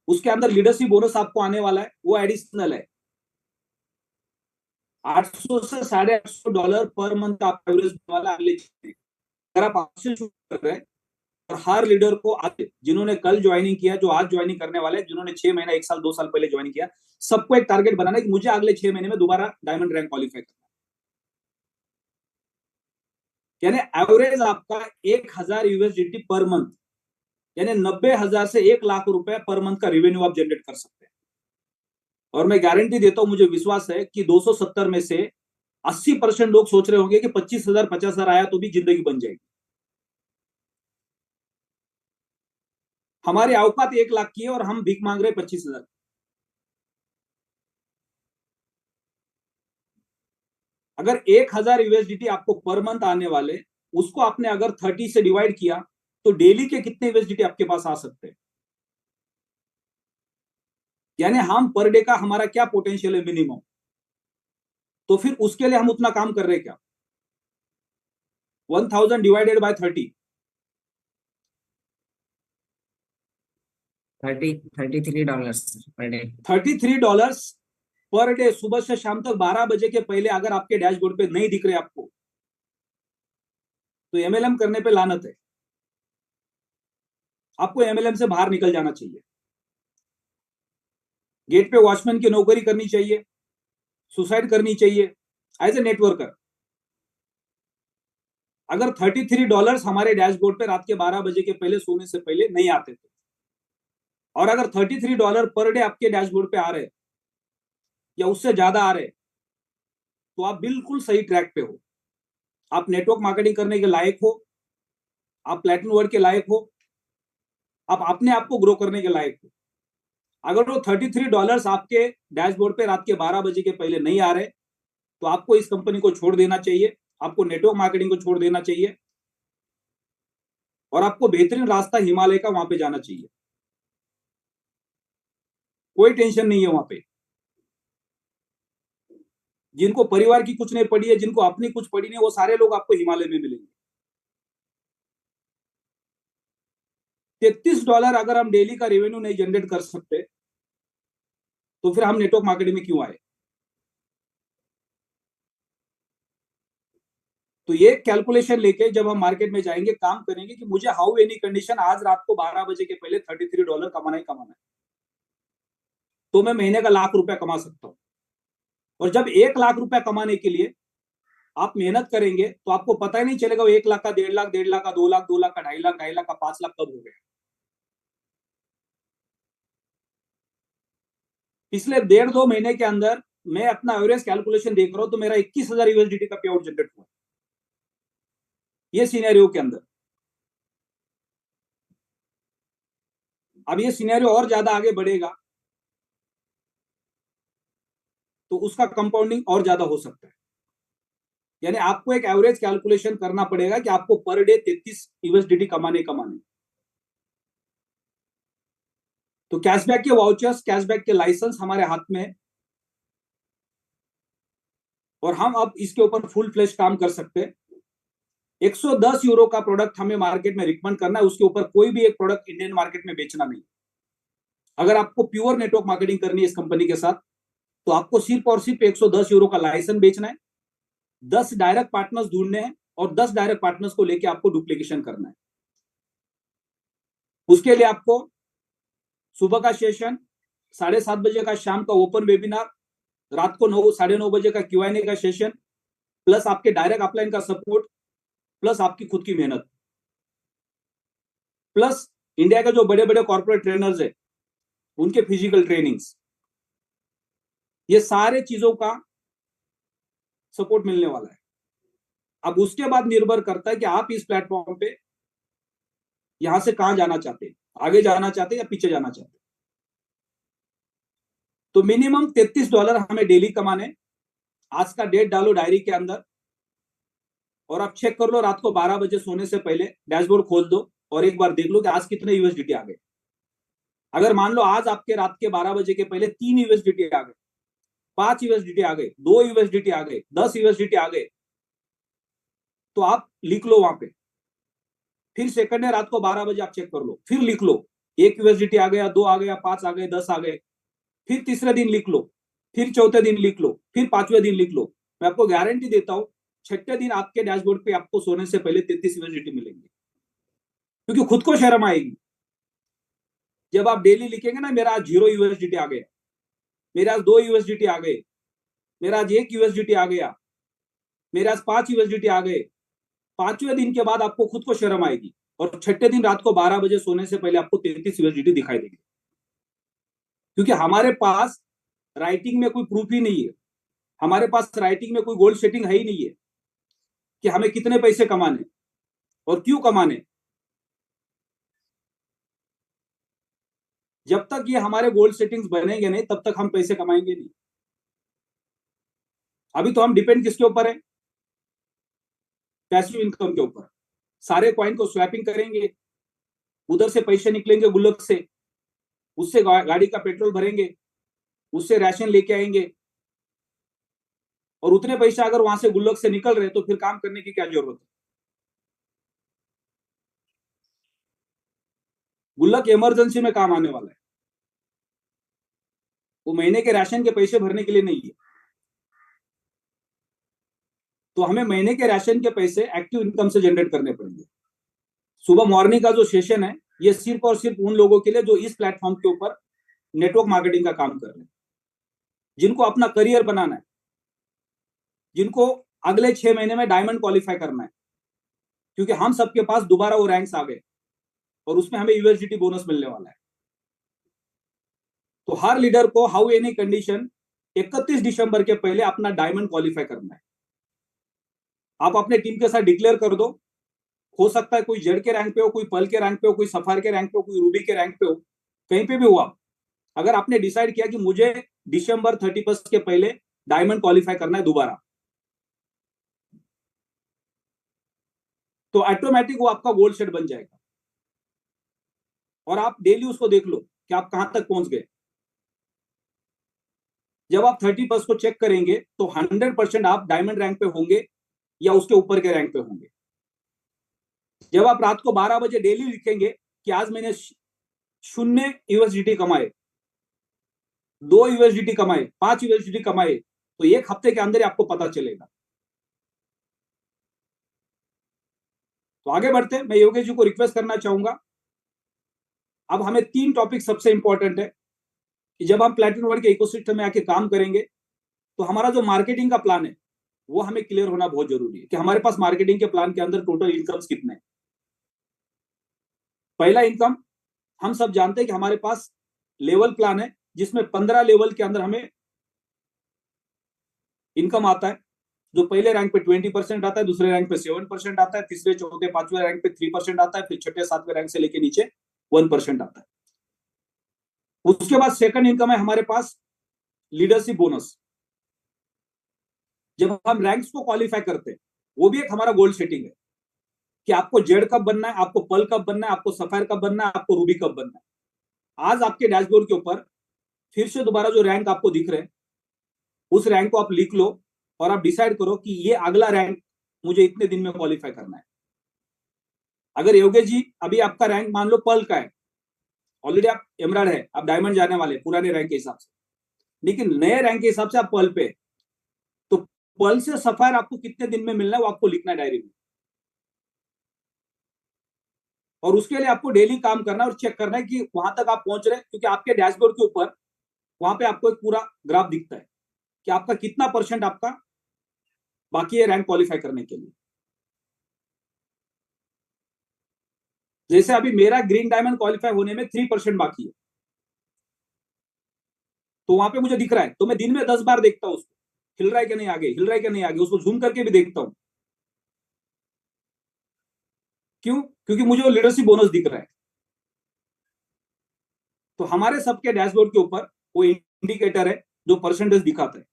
उसके अंदर लीडरशिप बोनस आपको आने वाला है, वो एडिशनल है। 800 से $850 पर मंथ आप एवरेज वाला अगले अगर आप आज से शुरू कर रहे हैं और हर लीडर को आज जिन्होंने कल ज्वाइनिंग किया, जो आज ज्वाइनिंग करने वाले, जिन्होंने 6 महीना 1 साल 2 साल पहले ज्वाइन किया, सबको एक टारगेट बनाना है कि मुझे अगले 6 महीने में दोबारा डायमंड रैंक क्वालिफाई करना है। यानी एवरेज आपका 1,000 यूएसडीटी पर मंथ, यानी 90,000 से 1 लाख रुपए पर मंथ का रेवेन्यू आप जनरेट कर सकते हैं। और मैं गारंटी देता हूं, मुझे विश्वास है कि 270 में से 80% लोग सोच रहे होंगे कि 25,000 50,000 आया तो भी जिंदगी बन जाएगी। हमारी औकात 1 लाख की है और हम भीख मांग रहे हैं 25,000। अगर 1,000 यूएसडीटी आपको पर मंथ आने वाले, उसको आपने अगर 30 से डिवाइड किया तो डेली के कितने यूएसडीटी आपके पास आ सकते हैं? यानी हम पर डे का हमारा क्या पोटेंशियल है मिनिमम, तो फिर उसके लिए हम उतना काम कर रहे हैं क्या? 1,000 divided by 30, $33 sir per day. $33 per day. सुबह से शाम तक 12 बजे के पहले अगर आपके डैशबोर्ड पे नहीं दिख रहे आपको, तो एमएलएम करने पे लानत है। आपको एमएलएम से बाहर निकल जाना चाहिए। गेट पे वॉचमैन की नौकरी करनी चाहिए, सुसाइड करनी चाहिए एज ए नेटवर्कर। अगर $33 हमारे डैशबोर्ड पे रात के 12 बजे के पहले सोने से पहले नहीं आते थे, और अगर $33 पर डे आपके डैशबोर्ड पे आ रहे या उससे ज्यादा आ रहे, तो आप बिल्कुल सही ट्रैक पे हो। आप नेटवर्क मार्केटिंग करने के लायक हो, आप प्लैटिनम वर्ड के लायक हो, आप अपने आप को ग्रो करने के लायक हो। अगर वो $33 आपके डैशबोर्ड पे रात के 12 बजे के पहले नहीं आ रहे, तो आपको इस कंपनी को छोड़ देना चाहिए, आपको नेटवर्क मार्केटिंग को छोड़ देना चाहिए, और आपको बेहतरीन रास्ता हिमालय का वहां पे जाना चाहिए। कोई टेंशन नहीं है वहां पे। जिनको परिवार की कुछ नहीं पड़ी है, जिनको अपनी कुछ पड़ी नहीं, वो सारे लोग आपको हिमालय में मिलेंगे। $33 अगर हम डेली का रेवेन्यू नहीं जनरेट कर सकते, तो फिर हम नेटवर्क मार्केटिंग में क्यों आए? तो ये कैलकुलेशन लेके जब हम मार्केट में जाएंगे, काम करेंगे कि मुझे हाउ एनी कंडीशन आज रात को 12 बजे के पहले $33 कमाना ही कमाना है, तो मैं महीने का ₹1,00,000 कमा सकता हूं। और जब 1 लाख रुपया कमाने के लिए आप मेहनत करेंगे, तो आपको पता ही नहीं चलेगा वो 1 लाख का, 1.5 लाख, 1.5 लाख का, 2 लाख, 2 लाख का, 2.5 लाख, 2.5 लाख का, 5 लाख कब हो गया। पिछले 1.5-2 महीने के अंदर मैं अपना एवरेज कैलकुलेशन देख रहा हूं, तो मेरा 21,000 यूएसडीटी का पे आउट जनरेट हुआ ये सिनेरियो के अंदर। अब ये सिनेरियो और ज्यादा आगे बढ़ेगा, तो उसका कंपाउंडिंग और ज्यादा हो सकता है। यानी आपको एक एवरेज कैलकुलेशन करना पड़ेगा कि आपको पर डे 33 यूएसडीटी कमाने। तो कैशबैक के वाउचर्स, कैशबैक के लाइसेंस हमारे हाथ में है, और हम अब इसके ऊपर फुल फ्लेश काम कर सकते हैं। 110 यूरो का प्रोडक्ट हमें मार्केट में रिकमेंड करना है, उसके ऊपर कोई भी एक प्रोडक्ट इंडियन मार्केट में बेचना नहीं। अगर आपको प्योर नेटवर्क मार्केटिंग करनी है इस कंपनी के साथ, तो आपको सिर्फ और सिर्फ 110 यूरो का लाइसेंस बेचना है, 10 डायरेक्ट पार्टनर्स ढूंढने हैं, और 10 डायरेक्ट पार्टनर्स को लेकर आपको डुप्लीकेशन करना है। उसके लिए आपको सुबह का सेशन, 7:30 बजे का शाम का ओपन वेबिनार, रात को 9 बजे का Q&A का सेशन, प्लस आपके डायरेक्ट अपलाइन का सपोर्ट, प्लस आपकी खुद की मेहनत, प्लस इंडिया के जो बड़े बड़े कॉर्पोरेट ट्रेनर्स है उनके फिजिकल ट्रेनिंग्स, ये सारे चीजों का सपोर्ट मिलने वाला है। अब उसके बाद निर्भर करता है कि आप इस प्लेटफॉर्म पे यहां से कहां जाना चाहते हैं, आगे जाना चाहते हैं या पीछे जाना चाहते हैं। तो मिनिमम $33 हमें डेली कमाने। आज का डेट डालो डायरी के अंदर और आप चेक कर लो, रात को 12 बजे सोने से पहले डैशबोर्ड खोल दो और एक बार देख लो कि आज कितने यूएसडीटी आ गए। अगर मान लो आज आपके रात के 12 बजे के पहले 3 यूएसडीटी आ गए, 5 यूएसडीटी आ गए, 2 यूएसडीटी आ गए, 10 यूएसडीटी आ गए, तो आप लिख लो वहां पे। फिर सेकंड है रात को 12 बजे आप चेक कर लो, फिर लिख लो 1 यूएसडीटी आ गया, 2 आ गया, 5 आ गए, 10 आ गए। फिर तीसरे दिन लिख लो, फिर चौथे दिन लिख लो, फिर पांचवें दिन लिख लो। मैं आपको गारंटी देता हूं छठे दिन आपके डैशबोर्ड पे आपको सोने से पहले 33 यूएसडीटी मिलेंगे, क्योंकि खुद को शर्म आएगी जब आप डेली लिखेंगे ना, मेरा आज 0 यूएसडीटी आ गया, मेरे आज 2 यूएसडीटी आ गए, मेरा आज 1 यूएसडीटी आ गया, मेरे आज 5 यूएसडीटी आ गए। पांचवें दिन के बाद आपको खुद को शर्म आएगी और छठे दिन रात को 12 बजे सोने से पहले आपको 33 यूएसडीटी दिखाई देंगे, क्योंकि हमारे पास राइटिंग में कोई प्रूफ ही नहीं है, हमारे पास राइटिंग में कोई गोल सेटिंग है ही नहीं है कि हमें कितने पैसे कमाने और क्यों कमाने। जब तक ये हमारे गोल सेटिंग्स बनेंगे नहीं तब तक हम पैसे कमाएंगे नहीं। अभी तो हम डिपेंड किसके ऊपर है, पैसिव इनकम के ऊपर। सारे कॉइन को स्वैपिंग करेंगे, उधर से पैसे निकलेंगे गुल्लक से, उससे गाड़ी का पेट्रोल भरेंगे, उससे राशन लेके आएंगे, और उतने पैसे अगर वहां से गुल्लक से निकल रहे तो फिर काम करने की क्या जरूरत है। गुल्लक इमरजेंसी में काम आने वाला है, वो महीने के राशन के पैसे भरने के लिए नहीं है। तो हमें महीने के राशन के पैसे एक्टिव इनकम से जनरेट करने पड़ेंगे। सुबह मॉर्निंग का जो सेशन है ये सिर्फ और सिर्फ उन लोगों के लिए जो इस प्लेटफॉर्म के ऊपर नेटवर्क मार्केटिंग का काम कर रहे हैं, जिनको अपना करियर बनाना है, जिनको अगले 6 महीने में डायमंड क्वालिफाई करना है, क्योंकि हम सबके पास दोबारा वो रैंक्स आ गए और उसमें हमें यूएसडीटी बोनस मिलने वाला है। तो हर लीडर को हाउ एनी कंडीशन 31 दिसंबर के पहले अपना डायमंड क्वालिफाई करना है। आप अपने टीम के साथ डिक्लेयर कर दो, हो सकता है कोई जेड के रैंक पे हो, कोई पर्ल के रैंक पे हो, कोई सफार के रैंक पे हो, कोई रूबी के रैंक पे हो, कहीं पे भी हुआ। अगर आपने डिसाइड किया कि मुझे दिसंबर 31 के पहले डायमंड क्वालिफाई करना है दोबारा, तो ऑटोमेटिक वो आपका गोल्ड सेट बन जाएगा और आप डेली उसको देख लो कि आप कहां तक पहुंच गए। जब आप 31 को चेक करेंगे तो 100% आप डायमंड रैंक पे होंगे या उसके ऊपर के रैंक पे होंगे। जब आप रात को 12 बजे डेली लिखेंगे कि आज मैंने 0 यूएसडीटी कमाए, 2 यूएसडीटी कमाए, 5 यूएसडीटी कमाए, तो एक हफ्ते के अंदर ही आपको पता चलेगा। तो आगे बढ़ते हैं, मैं योगेश जी को रिक्वेस्ट करना चाहूंगा। अब हमें 3 टॉपिक सबसे इंपॉर्टेंट है कि जब हम प्लैटिनम वर्ल्ड के इकोसिस्टम में आके काम करेंगे तो हमारा जो मार्केटिंग का प्लान है वो हमें क्लियर होना बहुत जरूरी है कि हमारे पास मार्केटिंग के प्लान के अंदर टोटल इनकम्स कितने हैं। पहला इनकम, हम सब जानते हैं कि हमारे पास लेवल प्लान है जिसमें 15 लेवल के अंदर हमें इनकम आता है। जो पहले रैंक पे 20% आता है, दूसरे रैंक पे 7% आता है, तीसरे चौथे पांचवें रैंक पे 3% आता है, फिर छठे सातवें रैंक से लेके नीचे 1% आता है। उसके बाद सेकंड इनकम है हमारे पास लीडरशिप बोनस। जब हम रैंक्स को क्वालिफाई करते हैं वो भी एक हमारा गोल सेटिंग है कि आपको जेड कब बनना है, आपको पर्ल कब बनना है, आपको सफायर कब बनना है, आपको रूबी कब बनना है। आज आपके डैशबोर्ड के ऊपर फिर से दोबारा जो रैंक आपको दिख रहे हैं उस रैंक को आप लिख लो और आप डिसाइड करो कि ये अगला रैंक मुझे इतने दिन में क्वालिफाई करना है। अगर योगेश जी अभी आपका रैंक मान लो पर्ल का है, ऑलरेडी आप एमराल्ड है, आप डायमंड जाने वाले पुराने रैंक के हिसाब से, लेकिन नए रैंक के हिसाब से आप पर्ल पे, तो पर्ल से सफायर आपको कितने दिन में मिलना है वो आपको लिखना है डायरी में। और उसके लिए आपको डेली काम करना है और चेक करना है कि वहां तक आप पहुंच रहे हैं, क्योंकि आपके डैशबोर्ड के ऊपर वहां पे आपको एक पूरा ग्राफ दिखता है कि आपका कितना परसेंट आपका बाकी है रैंक क्वालिफाई करने के लिए। जैसे अभी मेरा ग्रीन डायमंड क्वालिफाई होने में 3% बाकी है, तो वहां पे मुझे दिख रहा है, तो मैं दिन में 10 बार देखता हूं उसको, हिल रहा है कि नहीं आगे, हिल रहा है कि नहीं आगे, उसको जूम करके भी देखता हूं। क्यों? क्योंकि मुझे वो लीडरशिप बोनस दिख रहा है। तो हमारे सबके डैशबोर्ड के ऊपर वो इंडिकेटर है जो परसेंटेज दिखाता है,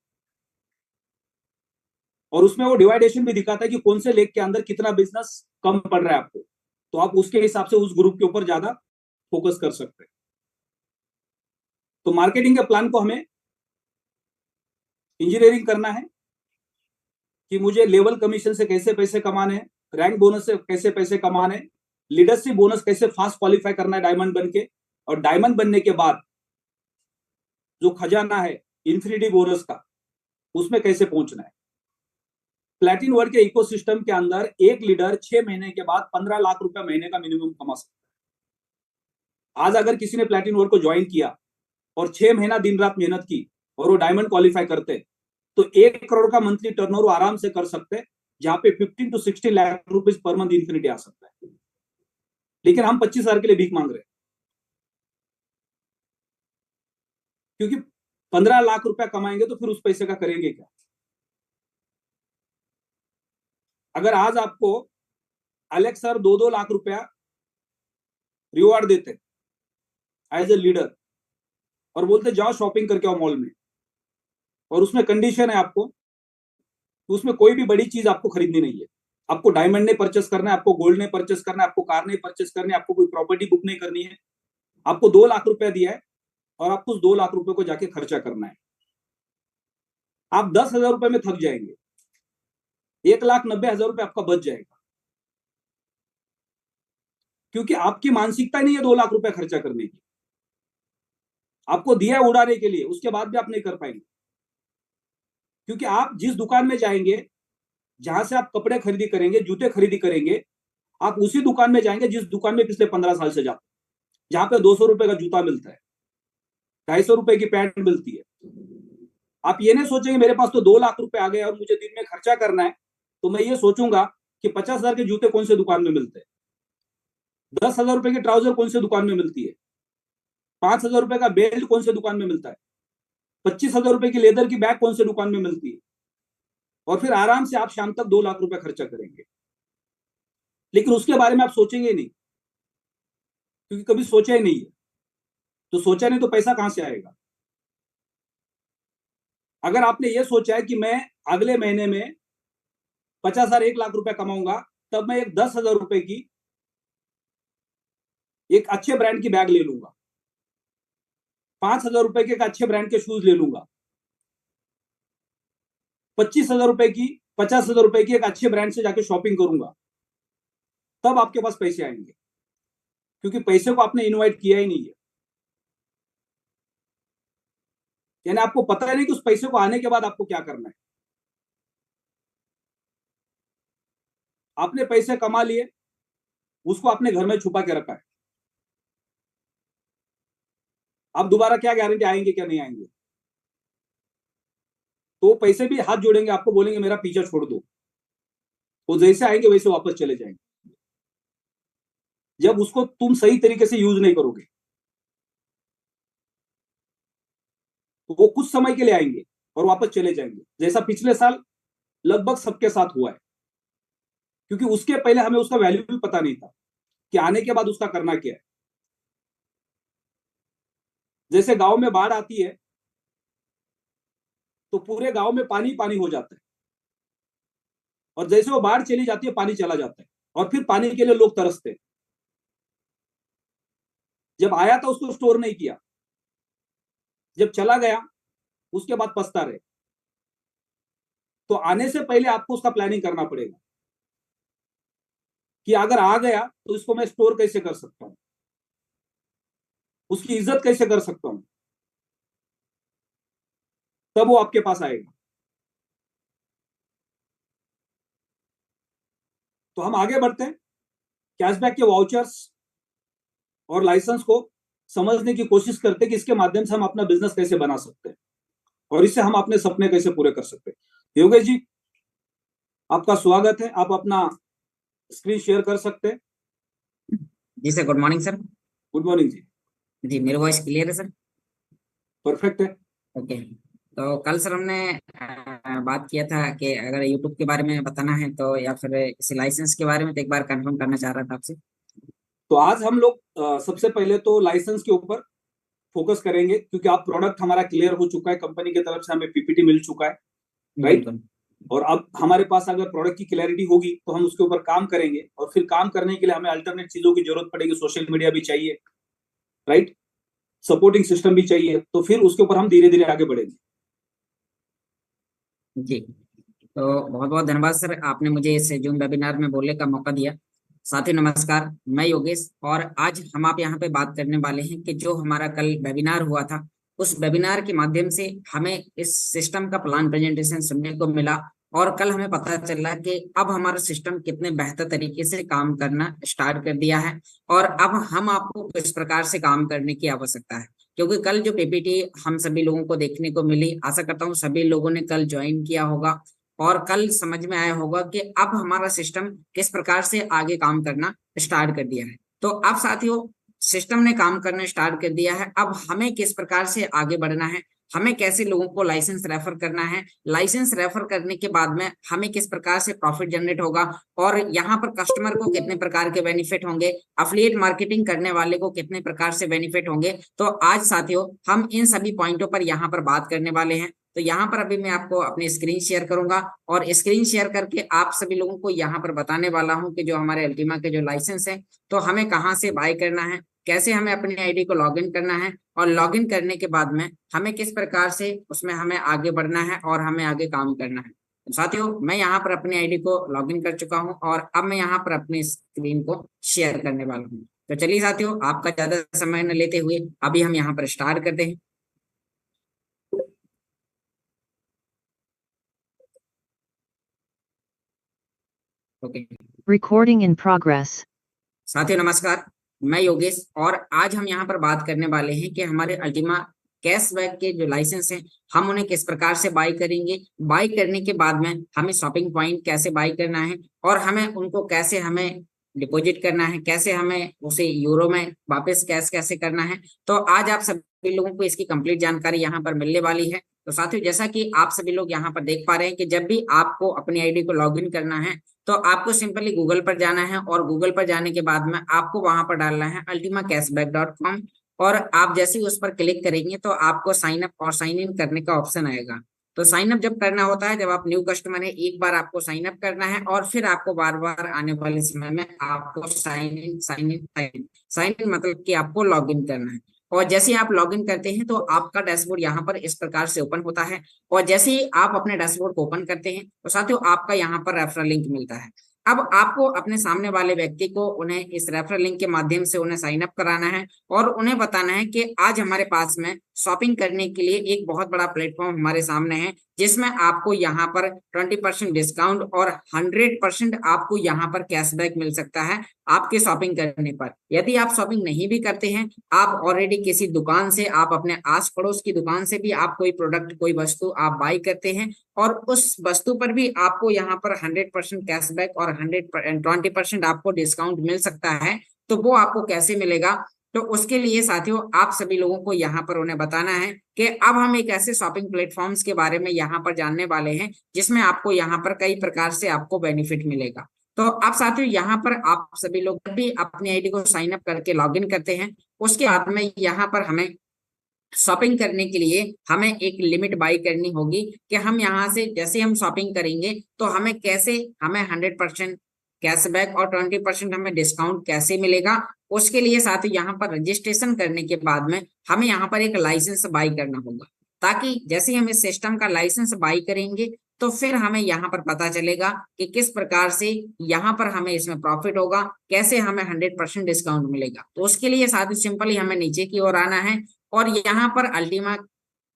और उसमें वो डिवाइडेशन भी दिखाता है कि कौन से लेग के अंदर कितना बिजनेस कम पड़ रहा है आपको, तो आप उसके हिसाब से उस ग्रुप के ऊपर ज्यादा फोकस कर सकते हैं। तो मार्केटिंग के प्लान को हमें इंजीनियरिंग करना है कि मुझे लेवल कमीशन से कैसे पैसे कमाने हैं, रैंक बोनस से कैसे पैसे कमाने हैं, लीडरशिप बोनस कैसे फास्ट क्वालिफाई करना है डायमंड बन के, और डायमंड बनने के बाद जो खजाना है इन्फिनिटी बोनस का, उसमें कैसे पहुंचना है। प्लैटिन वर्ल्ड के इकोसिस्टम के अंदर एक लीडर 6 महीने के बाद 15 लाख रुपए महीने का मिनिमम कमा सकता है। आज अगर किसी ने प्लैटिन वर्ल्ड को ज्वाइन किया और 6 महीना दिन रात मेहनत की और वो डायमंड क्वालिफाई करते, तो 1 करोड़ का मंथली टर्नओवर आराम से कर सकते हैं, जहां पे 15 to 60 lakh rupees per month infinity आ सकता है। लेकिन हम 25,000 के लिए भीख मांग रहे हैं, क्योंकि 15 लाख रुपया कमाएंगे तो फिर उस पैसे का करेंगे क्या। अगर आज आपको एलेक्स सर 2-2 लाख रुपया रिवॉर्ड देते एज ए लीडर और बोलते जाओ शॉपिंग करके आओ मॉल में, और उसमें कंडीशन है आपको, उसमें कोई भी बड़ी चीज आपको खरीदनी नहीं है, आपको डायमंड नहीं परचेस करना है, आपको गोल्ड नहीं परचेस करना है, आपको कार नहीं परचेस करनी है, आपको कोई प्रॉपर्टी बुक नहीं करनी है, आपको 2 लाख रुपया दिया है और आपको उस 2 लाख रुपए को जाके खर्चा करना है। आप 10,000 रुपए में थक जाएंगे, 1,90,000 रुपए आपका बच जाएगा, क्योंकि आपकी मानसिकता नहीं है 2 लाख रुपए खर्चा करने की। आपको दिया है उड़ाने के लिए, उसके बाद भी आप नहीं कर पाएंगे, क्योंकि आप जिस दुकान में जाएंगे, जहां से आप कपड़े खरीदी करेंगे, जूते खरीदी करेंगे, आप उसी दुकान में जाएंगे जिस दुकान में पिछले 15 साल से जाते, जहां पे 200 रुपए का जूता मिलता है, 250 रुपए की पैंट मिलती है। आप ये नहीं सोचेंगे मेरे पास तो 2 लाख रुपए आ गए और मुझे दिन में खर्चा करना है, तो मैं ये सोचूंगा कि 50,000 के जूते कौन से दुकान में मिलते हैं, 10,000 रुपए की ट्राउजर कौन से दुकान में मिलती है, 5,000 रुपए का बेल्ट कौन से दुकान में मिलता है, 25,000 रुपए की लेदर की बैग कौन से दुकान में मिलती है, और फिर आराम से आप शाम तक 2 लाख रुपए खर्चा करेंगे। लेकिन उसके बारे में आप सोचेंगे नहीं, क्योंकि कभी सोचा ही नहीं है, तो सोचा नहीं तो पैसा कहां से आएगा। अगर आपने ये सोचा है कि मैं अगले महीने में 50,000 1 लाख रुपए कमाऊंगा, तब मैं एक 10,000 रुपए की एक अच्छे ब्रांड की बैग ले लूंगा, 5,000 रुपए के एक अच्छे ब्रांड के शूज ले लूंगा, 25,000 रुपए की 50,000 रुपए की एक अच्छे ब्रांड से जाके शॉपिंग करूंगा, तब आपके पास पैसे आएंगे, क्योंकि पैसे को आपने इनवाइट किया ही नहीं है। यानी आपको पता है नहीं कि उस पैसे को आने के बाद आपको क्या करना है। आपने पैसे कमा लिए, उसको आपने घर में छुपा के रखा है, आप दोबारा क्या गारंटी आएंगे क्या नहीं आएंगे। तो पैसे भी हाथ जोड़ेंगे, आपको बोलेंगे मेरा पीछा छोड़ दो, वो जैसे आएंगे वैसे वापस चले जाएंगे, जब उसको तुम सही तरीके से यूज नहीं करोगे। तो वो कुछ समय के लिए आएंगे और वापस चले जाएंगे, जैसा पिछले साल लगभग सबके साथ हुआ है, क्योंकि उसके पहले हमें उसका वैल्यू भी पता नहीं था कि आने के बाद उसका करना क्या है। जैसे गांव में बाढ़ आती है तो पूरे गांव में पानी पानी हो जाता है, और जैसे वो बाढ़ चली जाती है पानी चला जाता है, और फिर पानी के लिए लोग तरसते हैं। जब आया था उसको स्टोर नहीं किया, जब चला गया उसके बाद पछता रहे। तो आने से पहले आपको उसका प्लानिंग करना पड़ेगा कि अगर आ गया तो इसको मैं स्टोर कैसे कर सकता हूं, उसकी इज्जत कैसे कर सकता हूं, तब वो आपके पास आएगा। तो हम आगे बढ़ते हैं, कैशबैक के वाउचर्स और लाइसेंस को समझने की कोशिश करते हैं कि इसके माध्यम से हम अपना बिजनेस कैसे बना सकते हैं और इससे हम अपने सपने कैसे पूरे कर सकते हैं। योगेश जी, आपका स्वागत है, आप अपना स्क्रीन शेयर कर सकते हैं। जी sir, good morning sir. Good morning जी। जी, मेरी वॉइस क्लियर है सर? परफेक्ट है। ओके। तो कल सर हमने बात किया था कि अगर यूट्यूब के बारे में बताना है तो, या फिर इस लाइसेंस के बारे में, तो एक बार कंफर्म करना चाह रहा था आपसे। तो आज हम लोग सबसे पहले तो लाइसेंस के ऊपर फोकस करेंगे, क्योंकि आप प्रोडक्ट हमारा क्लियर हो चुका है, कंपनी की तरफ से हमें पीपीटी मिल चुका है, राइट। बिल्कुल। और अब हमारे पास अगर प्रोडक्ट की क्लैरिटी होगी तो हम उसके ऊपर काम करेंगे, और फिर काम करने के लिए हमें अल्टरनेट चीजों की जरूरत पड़ेगी, सोशल मीडिया भी चाहिए, राइट, सपोर्टिंग सिस्टम भी चाहिए, तो फिर उसके ऊपर हम धीरे धीरे आगे बढ़ेंगे। जी, तो बहुत बहुत धन्यवाद सर, आपने मुझे इस जूम वेबिनार में बोलने का मौका दिया। साथियों नमस्कार, मैं योगेश, और आज हम आप यहाँ पे बात करने वाले हैं कि जो हमारा कल वेबिनार हुआ था, उस वेबिनार के माध्यम से हमें इस सिस्टम का प्लान प्रेजेंटेशन सुनने को मिला, और कल हमें पता चला कि अब हमारा सिस्टम कितने बेहतर तरीके से काम करना स्टार्ट कर दिया है, और अब हम आपको किस प्रकार से काम करने की आवश्यकता है। क्योंकि कल जो पीपीटी हम सभी लोगों को देखने को मिली, आशा करता हूँ सभी लोगों ने कल ज्वाइन किया होगा, और कल समझ में आया होगा कि अब हमारा सिस्टम किस प्रकार से आगे काम करना स्टार्ट कर दिया है। तो अब साथियों, सिस्टम ने काम करना स्टार्ट कर दिया है, अब हमें किस प्रकार से आगे बढ़ना है, हमें कैसे लोगों को लाइसेंस रेफर करना है, लाइसेंस रेफर करने के बाद में हमें किस प्रकार से प्रॉफिट जनरेट होगा, और यहाँ पर कस्टमर को कितने प्रकार के बेनिफिट होंगे, अफिलिएट मार्केटिंग करने वाले को कितने प्रकार से बेनिफिट होंगे। तो आज साथियों हम इन सभी पॉइंटों पर यहाँ पर बात करने वाले हैं। तो यहाँ पर अभी मैं आपको अपनी स्क्रीन शेयर करूंगा, और स्क्रीन शेयर करके आप सभी लोगों को यहाँ पर बताने वाला हूँ कि जो हमारे अल्टीमा के जो लाइसेंस है, तो हमें कहाँ से बाय करना है, कैसे हमें अपनी आईडी को लॉगिन करना है, और लॉगिन करने के बाद में हमें किस प्रकार से उसमें हमें आगे बढ़ना है और हमें आगे काम करना है। तो साथियों मैं यहाँ पर अपनी आईडी को लॉगिन कर चुका हूँ, और अब मैं यहाँ पर अपनी स्क्रीन को शेयर करने वाला हूँ। तो चलिए साथियों, आपका ज्यादा समय न लेते हुए अभी हम यहाँ पर स्टार्ट करते हैं। Okay, Recording in progress. साथियों नमस्कार, मैं योगेश, और आज हम यहाँ पर बात करने वाले हैं कि हमारे अल्टीमा कैशबैक के जो लाइसेंस हैं, हम उन्हें किस प्रकार से बाय करेंगे, बाय करने के बाद में हमें शॉपिंग पॉइंट कैसे बाय करना है, और हमें उनको कैसे हमें डिपॉजिट करना है, कैसे हमें उसे यूरो में वापस कैश कैसे करना है। तो आज आप सभी लोगों को इसकी कंप्लीट जानकारी यहाँ पर मिलने वाली है। तो साथियों जैसा कि आप सभी लोग यहाँ पर देख पा रहे हैं कि जब भी आपको अपनी आईडी को लॉगिन करना है, तो आपको सिंपली गूगल पर जाना है, और गूगल पर जाने के बाद में आपको वहां पर डालना है ultimacashback.com, और आप जैसे ही उस पर क्लिक करेंगे तो आपको साइन अप और साइन इन करने का ऑप्शन आएगा। तो साइन अप जब करना होता है, जब आप न्यू कस्टमर है, एक बार आपको साइन अप करना है, और फिर आपको बार बार आने वाले समय में आपको साइन इन मतलब कि आपको लॉग इन करना है। और जैसे ही आप लॉगिन करते हैं तो आपका डैशबोर्ड यहाँ पर इस प्रकार से ओपन होता है, और जैसे ही आप अपने डैशबोर्ड को ओपन करते हैं तो साथियों आपका यहाँ पर रेफरल लिंक मिलता है। अब आपको अपने सामने वाले व्यक्ति को उन्हें इस रेफरल लिंक के माध्यम से उन्हें साइन अप कराना है, और उन्हें बताना है कि आज हमारे पास में शॉपिंग करने के लिए एक बहुत बड़ा प्लेटफॉर्म हमारे सामने है, जिसमें आपको यहाँ पर 20% डिस्काउंट और 100% आपको यहाँ पर कैशबैक मिल सकता है आपके शॉपिंग करने पर। यदि आप शॉपिंग नहीं भी करते हैं, आप ऑलरेडी किसी दुकान से, आप अपने आस पड़ोस की दुकान से भी आप कोई प्रोडक्ट, कोई वस्तु आप बाई करते हैं, और उस वस्तु पर भी आपको यहाँ पर 100% कैशबैक और 20% आपको डिस्काउंट मिल सकता है, तो वो आपको कैसे मिलेगा। तो उसके लिए साथियों आप सभी लोगों को यहाँ पर उन्हें बताना है कि अब हम एक ऐसे शॉपिंग प्लेटफॉर्म्स के बारे में यहाँ पर जानने वाले हैं, जिसमें आपको यहाँ पर कई प्रकार से आपको बेनिफिट मिलेगा। तो अब साथियों यहाँ पर आप सभी लोग भी अपनी आईडी को साइन अप करके लॉगिन करते हैं, उसके बाद में यहाँ पर हमें शॉपिंग करने के लिए हमें एक लिमिट बाई करनी होगी कि हम यहाँ से जैसे हम शॉपिंग करेंगे तो हमें कैसे, हमें 100% कैशबैक और 20% हमें डिस्काउंट कैसे मिलेगा। उसके लिए साथ ही यहाँ पर रजिस्ट्रेशन करने के बाद में हमें यहाँ पर एक लाइसेंस बाई करना होगा, ताकि जैसे हम इस सिस्टम का लाइसेंस बाई करेंगे तो फिर हमें यहाँ पर पता चलेगा कि किस प्रकार से यहाँ पर हमें इसमें प्रॉफिट होगा, कैसे हमें 100% डिस्काउंट मिलेगा। तो उसके लिए साथ ही सिंपली हमें नीचे की ओर आना है, और यहाँ पर ultima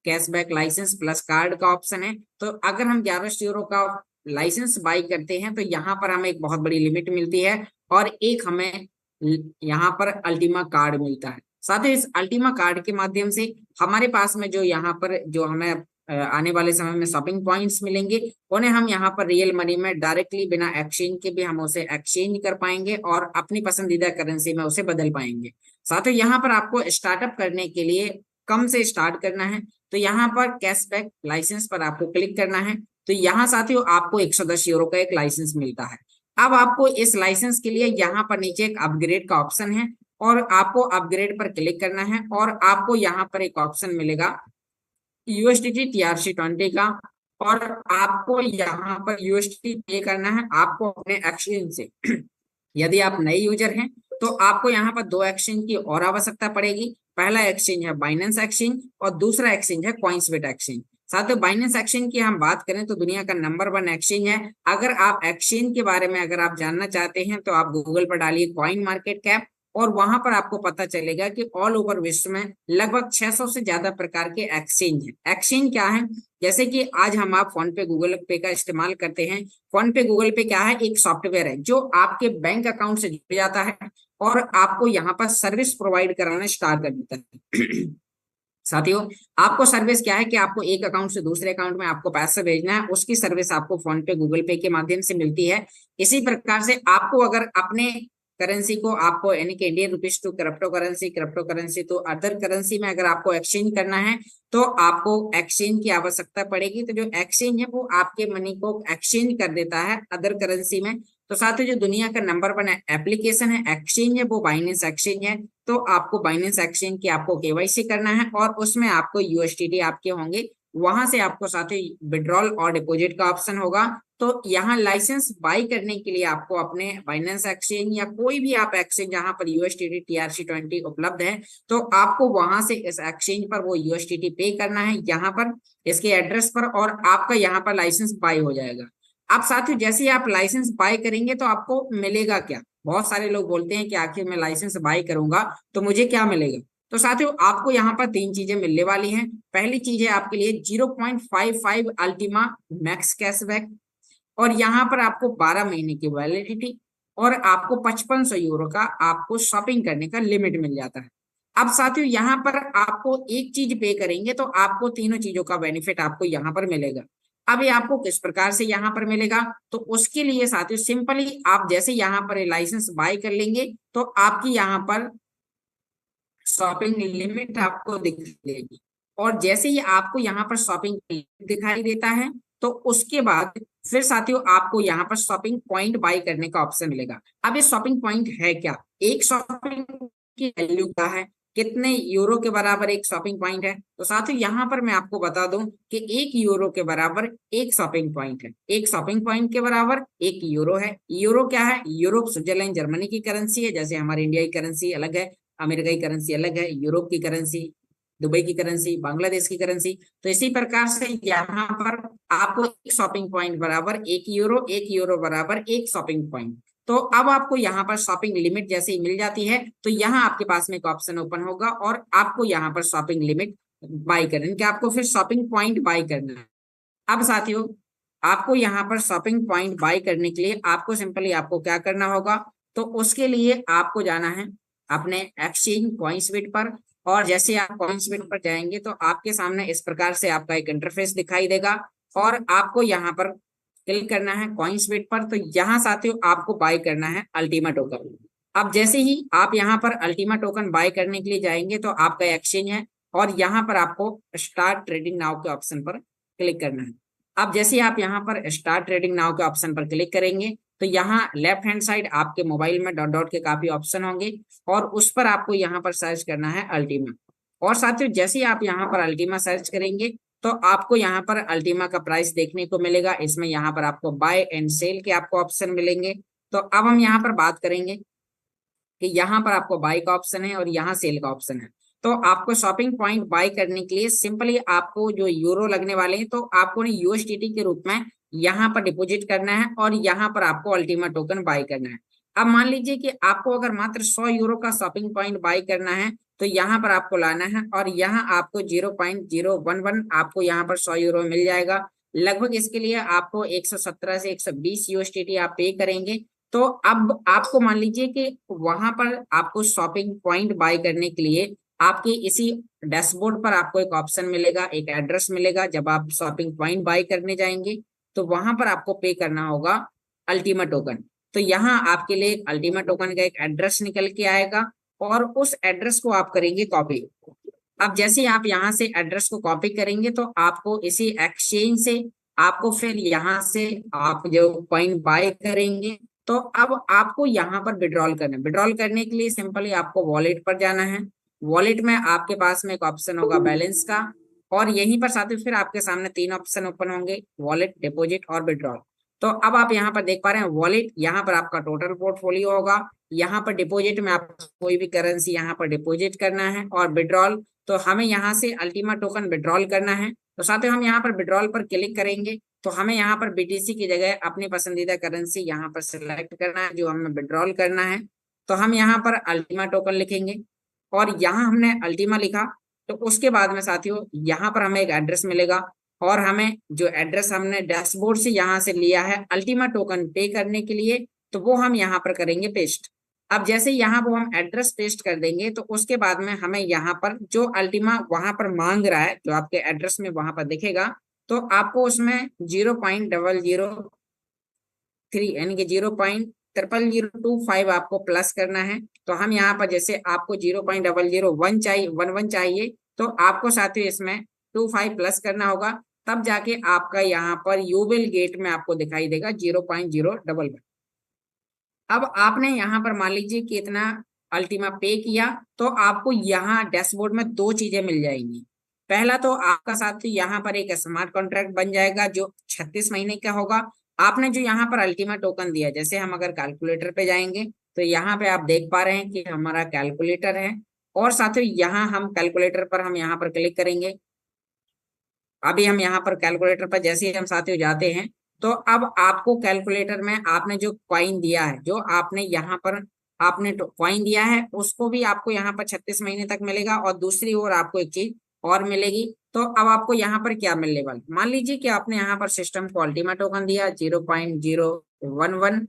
cashback licence plus card का ऑप्शन है। तो अगर हम 1100 यूरो का लाइसेंस बाई करते हैं तो यहाँ पर हमें एक बहुत बड़ी लिमिट मिलती है, और एक हमें यहाँ पर अल्टीमा कार्ड मिलता है। साथ ही इस अल्टीमा कार्ड के माध्यम से हमारे पास में जो यहाँ पर जो हमें आने वाले समय में शॉपिंग पॉइंट्स मिलेंगे, उन्हें हम यहाँ पर रियल मनी में डायरेक्टली बिना एक्सचेंज के भी हम उसे एक्सचेंज कर पाएंगे, और अपनी पसंदीदा करेंसी में उसे बदल पाएंगे। साथ ही यहाँ पर आपको स्टार्टअप करने के लिए कम से स्टार्ट करना है, तो यहाँ पर कैशबैक लाइसेंस पर आपको क्लिक करना है, तो यहाँ साथियों आपको 110 यूरो का एक लाइसेंस मिलता है। अब आपको इस लाइसेंस के लिए यहाँ पर नीचे एक अपग्रेड का ऑप्शन है और आपको अपग्रेड पर क्लिक करना है और आपको यहाँ पर एक ऑप्शन मिलेगा USDT TRC20 का और आपको यहाँ पर USDT पे करना है आपको अपने एक्सचेंज से। यदि आप नए यूजर हैं तो आपको यहाँ पर 2 एक्सचेंज की और आवश्यकता पड़ेगी। पहला एक्सचेंज है बाइनेंस एक्सचेंज और दूसरा एक्सचेंज है कॉइन्सबेट एक्सचेंज। साथियों बाइनेंस एक्सचेंज की हम बात करें तो दुनिया का नंबर 1 एक्सचेंज है। अगर आप एक्सचेंज के बारे में अगर आप जानना चाहते हैं तो आप गूगल पर डालिए कॉइन मार्केट कैप और वहां पर आपको पता चलेगा कि ऑल ओवर विश्व में लगभग 600 से ज्यादा प्रकार के एक्सचेंज हैं। एक्सचेंज क्या है, जैसे कि आज हम आप फोन पे गूगल पे का इस्तेमाल करते हैं। फोन पे गूगल पे क्या है, एक सॉफ्टवेयर है जो आपके बैंक अकाउंट से जुड़ जाता है और आपको यहाँ पर सर्विस प्रोवाइड कराना स्टार्ट कर देता है। साथियों आपको सर्विस क्या है कि आपको एक अकाउंट से दूसरे अकाउंट में आपको पैसा भेजना है, उसकी सर्विस आपको फोन पे गूगल पे के माध्यम से मिलती है। इसी प्रकार से आपको अगर अपने करेंसी को आपको यानी कि Indian rupees to crypto currency to other currency में अगर आपको एक्सचेंज करना है तो आपको एक्सचेंज की आवश्यकता पड़ेगी। तो जो एक्सचेंज है वो आपके मनी को एक्सचेंज कर देता है अदर करेंसी में। तो साथ ही जो दुनिया का नंबर 1 एप्लीकेशन है एक्सचेंज है वो बाइनेंस एक्सचेंज है। तो आपको बाइनेंस एक्सचेंज की आपको केवाईसी करना है और उसमें आपको USDT आपके होंगे, वहां से आपको साथ ही विड्रॉल और डिपॉजिट का ऑप्शन होगा। तो यहाँ लाइसेंस बाई करने के लिए आपको अपने बाइनेंस एक्सचेंज या कोई भी आप एक्सचेंज जहां पर USDT TRC20 उपलब्ध है तो आपको वहां से इस एक्सचेंज पर वो USDT पे करना है यहाँ पर इसके एड्रेस पर और आपका यहाँ पर लाइसेंस बाई हो जाएगा। अब साथियों जैसे ही आप लाइसेंस बाय करेंगे तो आपको मिलेगा क्या, बहुत सारे लोग बोलते हैं कि आखिर मैं लाइसेंस बाय करूंगा तो मुझे क्या मिलेगा। तो साथियों आपको यहाँ पर 3 चीजें मिलने वाली हैं। पहली चीज है आपके लिए 0.55 अल्टीमा मैक्स कैशबैक और यहाँ पर आपको 12 महीने की वैलिडिटी और आपको 5500 यूरो का आपको शॉपिंग करने का लिमिट मिल जाता है। अब साथियों यहाँ पर आपको एक चीज पे करेंगे तो आपको तीनों चीजों का बेनिफिट आपको यहाँ पर मिलेगा। अब ये आपको किस प्रकार से यहाँ पर मिलेगा, तो उसके लिए साथियों सिंपली आप जैसे यहाँ पर लाइसेंस बाय कर लेंगे तो आपकी यहाँ पर शॉपिंग लिमिट आपको दिखेगी और जैसे ही आपको यहाँ पर शॉपिंग दिखाई देता है तो उसके बाद फिर साथियों आपको यहाँ पर शॉपिंग पॉइंट बाय करने का ऑप्शन मिलेगा। अब ये शॉपिंग पॉइंट है क्या, एक शॉपिंग की वैल्यू क्या है, कितने यूरो के बराबर एक शॉपिंग पॉइंट है। तो साथियों यहाँ पर मैं आपको बता दूं कि 1 यूरो के बराबर एक शॉपिंग पॉइंट है, एक शॉपिंग पॉइंट के बराबर 1 यूरो है। यूरो क्या है, यूरोप स्विट्जरलैंड जर्मनी की करेंसी है। जैसे हमारी इंडिया की करेंसी अलग है, अमेरिका की करेंसी अलग है, यूरोप की करेंसी, दुबई की करेंसी, बांग्लादेश की करेंसी। तो इसी प्रकार से यहाँ पर आपको एक शॉपिंग पॉइंट बराबर 1 यूरो, 1 यूरो बराबर एक शॉपिंग पॉइंट। तो अब आपको यहाँ पर शॉपिंग लिमिट जैसे ही मिल जाती है तो यहाँ आपके पास में एक ऑप्शन ओपन होगा और आपको यहाँ पर शॉपिंग लिमिट बाय करना है, आपको फिर शॉपिंग पॉइंट बाय करना है। अब साथियों आपको यहाँ पर शॉपिंग पॉइंट बाय करने के लिए आपको सिंपली आपको क्या करना होगा, तो उसके लिए आपको जाना है अपने एक्सचेंज कॉइन्सबेट पर और जैसे आप कॉइन्सबेट पर जाएंगे तो आपके सामने इस प्रकार से आपका एक इंटरफेस दिखाई देगा और आपको यहाँ पर क्लिक करना है कॉइन्सबेट पर। तो यहाँ साथियों आपको बाय करना है अल्टीमा टोकन। अब जैसे ही आप यहाँ पर अल्टीमा टोकन बाय करने के लिए जाएंगे तो आपका एक्सचेंज है और यहाँ पर आपको स्टार्ट ट्रेडिंग नाउ के ऑप्शन पर क्लिक करना है। अब जैसे आप यहाँ पर स्टार्ट ट्रेडिंग नाउ के ऑप्शन पर क्लिक करेंगे तो यहाँ लेफ्ट हैंड साइड आपके मोबाइल में डॉट डॉट के काफी ऑप्शन होंगे और उस पर आपको यहाँ पर सर्च करना है अल्टीमा। और साथियों जैसे ही आप यहाँ पर अल्टीमा सर्च करेंगे तो आपको यहाँ पर अल्टीमा का प्राइस देखने को मिलेगा। इसमें यहाँ पर आपको बाय एंड सेल के आपको ऑप्शन मिलेंगे। तो अब हम यहाँ पर बात करेंगे कि यहाँ पर आपको बाय का ऑप्शन है और यहाँ सेल का ऑप्शन है। तो आपको शॉपिंग पॉइंट बाय करने के लिए सिंपली आपको जो यूरो लगने वाले हैं तो आपको USDT के रूप में यहाँ पर डिपॉजिट करना है और यहाँ पर आपको अल्टीमा टोकन बाय करना है। अब मान लीजिए कि आपको अगर मात्र 100 यूरो का शॉपिंग पॉइंट बाय करना है तो यहाँ पर आपको लाना है और यहाँ आपको 0.011 आपको यहाँ पर 100 यूरो मिल जाएगा। लगभग इसके लिए आपको 117 से 120 USDT आप पे करेंगे। तो अब आपको मान लीजिए कि वहां पर आपको शॉपिंग पॉइंट बाय करने के लिए आपके इसी डैशबोर्ड पर आपको एक ऑप्शन मिलेगा, एक एड्रेस मिलेगा। जब आप शॉपिंग पॉइंट बाय करने जाएंगे तो वहां पर आपको पे करना होगा अल्टीमा टोकन। तो यहाँ आपके लिए अल्टीमा टोकन का एक एड्रेस निकल के आएगा और उस एड्रेस को आप करेंगे कॉपी। अब जैसे आप यहाँ से एड्रेस को कॉपी करेंगे तो आपको इसी एक्सचेंज से आपको फिर यहाँ से आप जो कॉइन बाय करेंगे, तो अब आपको यहाँ पर विड्रॉल करना है। विड्रॉल करने के लिए सिंपली आपको वॉलेट पर जाना है। वॉलेट में आपके पास में एक ऑप्शन होगा बैलेंस का, और यहीं पर साथ ही फिर आपके सामने 3 ऑप्शन ओपन होंगे, वॉलेट, डिपॉजिट और विड्रॉल। तो अब आप यहाँ पर देख पा रहे हैं वॉलेट, यहाँ पर आपका टोटल पोर्टफोलियो होगा। यहाँ पर डिपॉजिट में आप कोई भी करेंसी यहाँ पर डिपॉजिट करना है, और विड्रॉल तो हमें यहाँ से अल्टीमा टोकन विड्रॉल करना है। तो साथ ही हम यहाँ पर विड्रॉल पर क्लिक करेंगे तो हमें यहाँ पर बीटीसी की जगह अपनी पसंदीदा करेंसी यहाँ पर सिलेक्ट करना है जो हमें विड्रॉल करना है। तो हम यहाँ पर अल्टीमा टोकन लिखेंगे, और यहाँ हमने अल्टीमा लिखा। तो उसके बाद में साथियों यहाँ पर हमें एक एड्रेस मिलेगा, और हमें जो एड्रेस हमने डैशबोर्ड से यहाँ से लिया है अल्टीमा टोकन पे करने के लिए, तो वो हम यहाँ पर करेंगे पेस्ट। अब जैसे यहाँ वो हम एड्रेस पेस्ट कर देंगे तो उसके बाद में हमें यहाँ पर जो अल्टीमा वहां पर मांग रहा है, जो आपके एड्रेस में वहां पर दिखेगा, तो आपको उसमें 0.003 यानी कि 0.00025 आपको प्लस करना है। तो हम यहाँ पर जैसे आपको 0.001 चाहिए, 11 चाहिए, तो आपको साथियों इसमें 25 प्लस करना होगा, तब जाके आपका यहाँ पर यूबिल गेट में आपको दिखाई देगा 0.011। अब आपने यहाँ पर मान लीजिए कि इतना अल्टीमा पे किया, तो आपको यहाँ डैशबोर्ड में 2 चीजें मिल जाएंगी। पहला तो आपका साथ यहाँ पर एक स्मार्ट कॉन्ट्रैक्ट बन जाएगा जो 36 महीने का होगा। आपने जो यहाँ पर अल्टीमा टोकन दिया, जैसे हम अगर कैलकुलेटर पे जाएंगे तो यहाँ पे आप देख पा रहे हैं कि हमारा कैलकुलेटर है, और साथ ही यहाँ हम कैलकुलेटर पर हम यहाँ पर क्लिक करेंगे। अभी हम यहाँ पर कैलकुलेटर पर जैसे ही हम साथियों जाते हैं, तो अब आपको कैलकुलेटर में आपने जो कॉइन दिया है, जो आपने यहाँ पर आपने कॉइन दिया है, उसको भी आपको यहाँ पर 36 महीने तक मिलेगा। और दूसरी ओर आपको एक चीज और मिलेगी। तो अब आपको यहाँ पर क्या मिलने वाला, मान लीजिए कि आपने यहाँ पर सिस्टम को अल्टीमा टोकन दिया 0.011,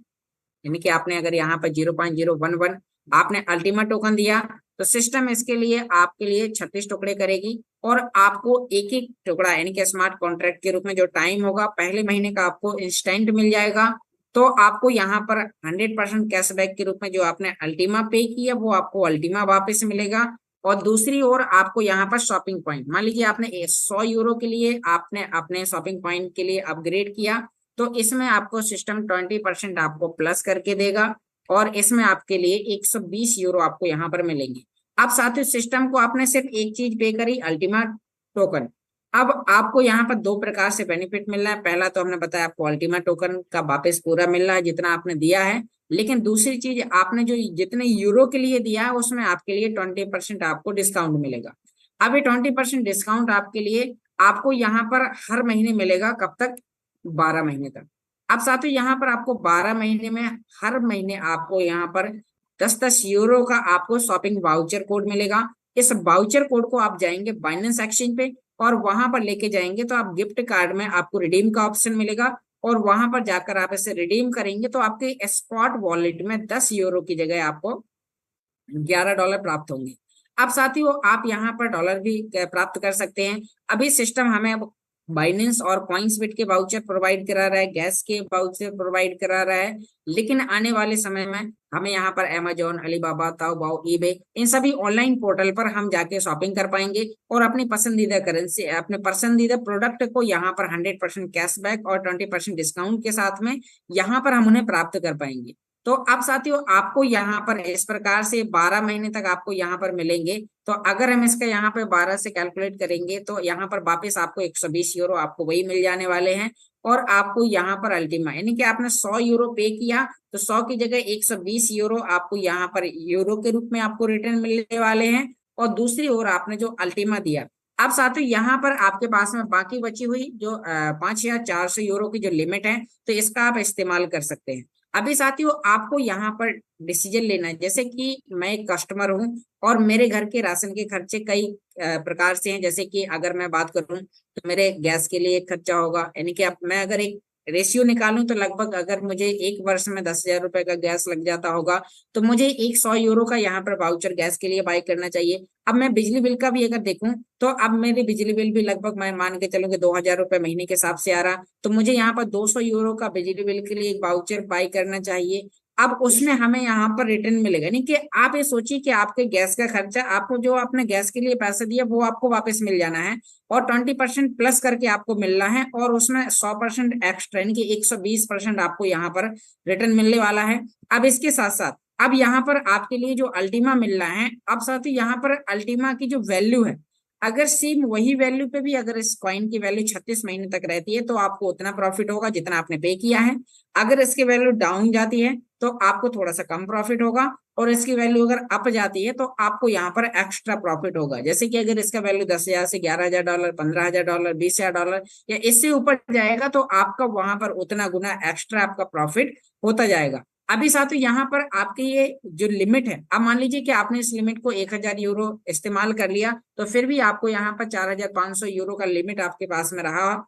यानी कि आपने अगर यहाँ पर 0.011 आपने अल्टीमा टोकन दिया, तो सिस्टम इसके लिए आपके लिए 36 टुकड़े करेगी, और आपको एक एक टुकड़ा यानी कि स्मार्ट कॉन्ट्रैक्ट के रूप में जो टाइम होगा पहले महीने का आपको इंस्टेंट मिल जाएगा। तो आपको यहाँ पर 100% कैशबैक के रूप में जो आपने अल्टीमा पे किया वो आपको अल्टीमा वापस मिलेगा। और दूसरी ओर आपको यहाँ पर शॉपिंग पॉइंट, मान लीजिए आपने 100 यूरो के लिए आपने अपने शॉपिंग पॉइंट के लिए अपग्रेड किया, तो इसमें आपको सिस्टम 20% आपको प्लस करके देगा, और इसमें आपके लिए 120 यूरो आपको यहाँ पर मिलेंगे। अब साथ ही सिस्टम को आपने सिर्फ एक चीज पे करी, अल्टीमा टोकन। अब आपको यहाँ पर 2 प्रकार से बेनिफिट मिल रहा है। पहला तो हमने बताया आपको अल्टीमा टोकन का वापस पूरा मिल रहा है जितना आपने दिया है, लेकिन दूसरी चीज आपने जो जितने यूरो के लिए दिया है उसमें आपके लिए 20% आपको डिस्काउंट मिलेगा। अब ये 20% डिस्काउंट आपके लिए आपको यहाँ पर हर महीने मिलेगा, कब तक, 12 महीने तक। अब साथियों यहाँ पर आपको 12 महीने में हर महीने आपको यहाँ पर 10-10 यूरो का आपको शॉपिंग वाउचर कोड मिलेगा। इस वाउचर कोड को आप जाएंगे बाइनेंस एक्सचेंज पे और वहां पर लेके जाएंगे तो आप गिफ्ट कार्ड में आपको रिडीम का ऑप्शन मिलेगा, और वहां पर जाकर आप इसे रिडीम करेंगे तो आपके स्पॉट वॉलेट में 10 यूरो की जगह आपको $11 प्राप्त होंगे। अब साथियों आप यहाँ पर डॉलर भी प्राप्त कर सकते हैं। अभी सिस्टम हमें बाइनेंस और कॉइन्सबिट के वाउचर प्रोवाइड करा रहा है, गैस के वाउचर प्रोवाइड करा रहा है, लेकिन आने वाले समय में हमें यहाँ पर अमेजोन, अलीबाबा, ताओबाओ, ईबे, इन सभी ऑनलाइन पोर्टल पर हम जाके शॉपिंग कर पाएंगे और अपनी पसंदीदा करेंसी, अपने पसंदीदा प्रोडक्ट को यहाँ पर 100% कैशबैक और 20% डिस्काउंट के साथ में यहाँ पर हम उन्हें प्राप्त कर पाएंगे। तो अब साथियों आपको यहाँ पर इस प्रकार से 12 महीने तक आपको यहाँ पर मिलेंगे। तो अगर हम इसका यहाँ पे 12 से कैलकुलेट करेंगे तो यहाँ पर वापस आपको 120 यूरो आपको वही मिल जाने वाले हैं, और आपको यहाँ पर अल्टीमा यानी कि आपने 100 यूरो पे किया तो 100 की जगह 120 यूरो आपको यहाँ पर यूरो के रूप में आपको रिटर्न मिलने वाले हैं। और दूसरी ओर आपने जो अल्टीमा दिया, अब साथियों यहाँ पर आपके पास में बाकी बची हुई जो 5400 यूरो की जो लिमिट है, तो इसका आप इस्तेमाल कर सकते हैं। अभी साथियों आपको यहाँ पर डिसीजन लेना है, जैसे कि मैं एक कस्टमर हूँ और मेरे घर के राशन के खर्चे कई प्रकार से हैं। जैसे कि अगर मैं बात करूँ तो मेरे गैस के लिए एक खर्चा होगा, यानी कि अब मैं अगर एक रेशियो निकालूं तो लगभग अगर मुझे एक वर्ष में 10,000 रुपए का गैस लग जाता होगा, तो मुझे 100 यूरो का यहाँ पर वाउचर गैस के लिए बाय करना चाहिए। अब मैं बिजली बिल का भी अगर देखूं तो अब मेरे बिजली बिल भी लगभग मैं मान के चलूंगी 2,000 रुपए महीने के हिसाब से आ रहा, तो मुझे यहाँ पर 200 यूरो का बिजली बिल के लिए एक वाउचर बाय करना चाहिए। अब उसमें हमें यहाँ पर रिटर्न मिलेगा। नहीं कि आप ये सोचिए कि आपके गैस का खर्चा, आपको जो आपने गैस के लिए पैसा दिया वो आपको वापस मिल जाना है, और 20% प्लस करके आपको मिलना है, और उसमें 100% एक्स्ट्रा यानी कि 120% आपको यहाँ पर रिटर्न मिलने वाला है। अब इसके साथ साथ अब यहाँ पर आपके लिए जो अल्टीमा मिल रहा है, अब साथ ही यहाँ पर अल्टीमा की जो वैल्यू है, अगर सेम वही वैल्यू पे भी अगर इस कॉइन की वैल्यू 36 महीने तक रहती है तो आपको उतना प्रॉफिट होगा जितना आपने पे किया है। अगर इसकी वैल्यू डाउन जाती है तो आपको थोड़ा सा कम प्रॉफिट होगा, और इसकी वैल्यू अगर अप जाती है तो आपको यहाँ पर एक्स्ट्रा प्रॉफिट होगा। जैसे कि अगर इसका वैल्यू 10,000 से $11,000, $15,000, $20,000 या इससे ऊपर जाएगा तो आपका वहां पर उतना गुना एक्स्ट्रा आपका प्रॉफिट होता जाएगा। अभी साथियों यहाँ पर आपके ये जो लिमिट है, अब मान लीजिए कि आपने इस लिमिट को 1,000 यूरो इस्तेमाल कर लिया, तो फिर भी आपको यहाँ पर 4,500 यूरो का लिमिट आपके पास में रहा,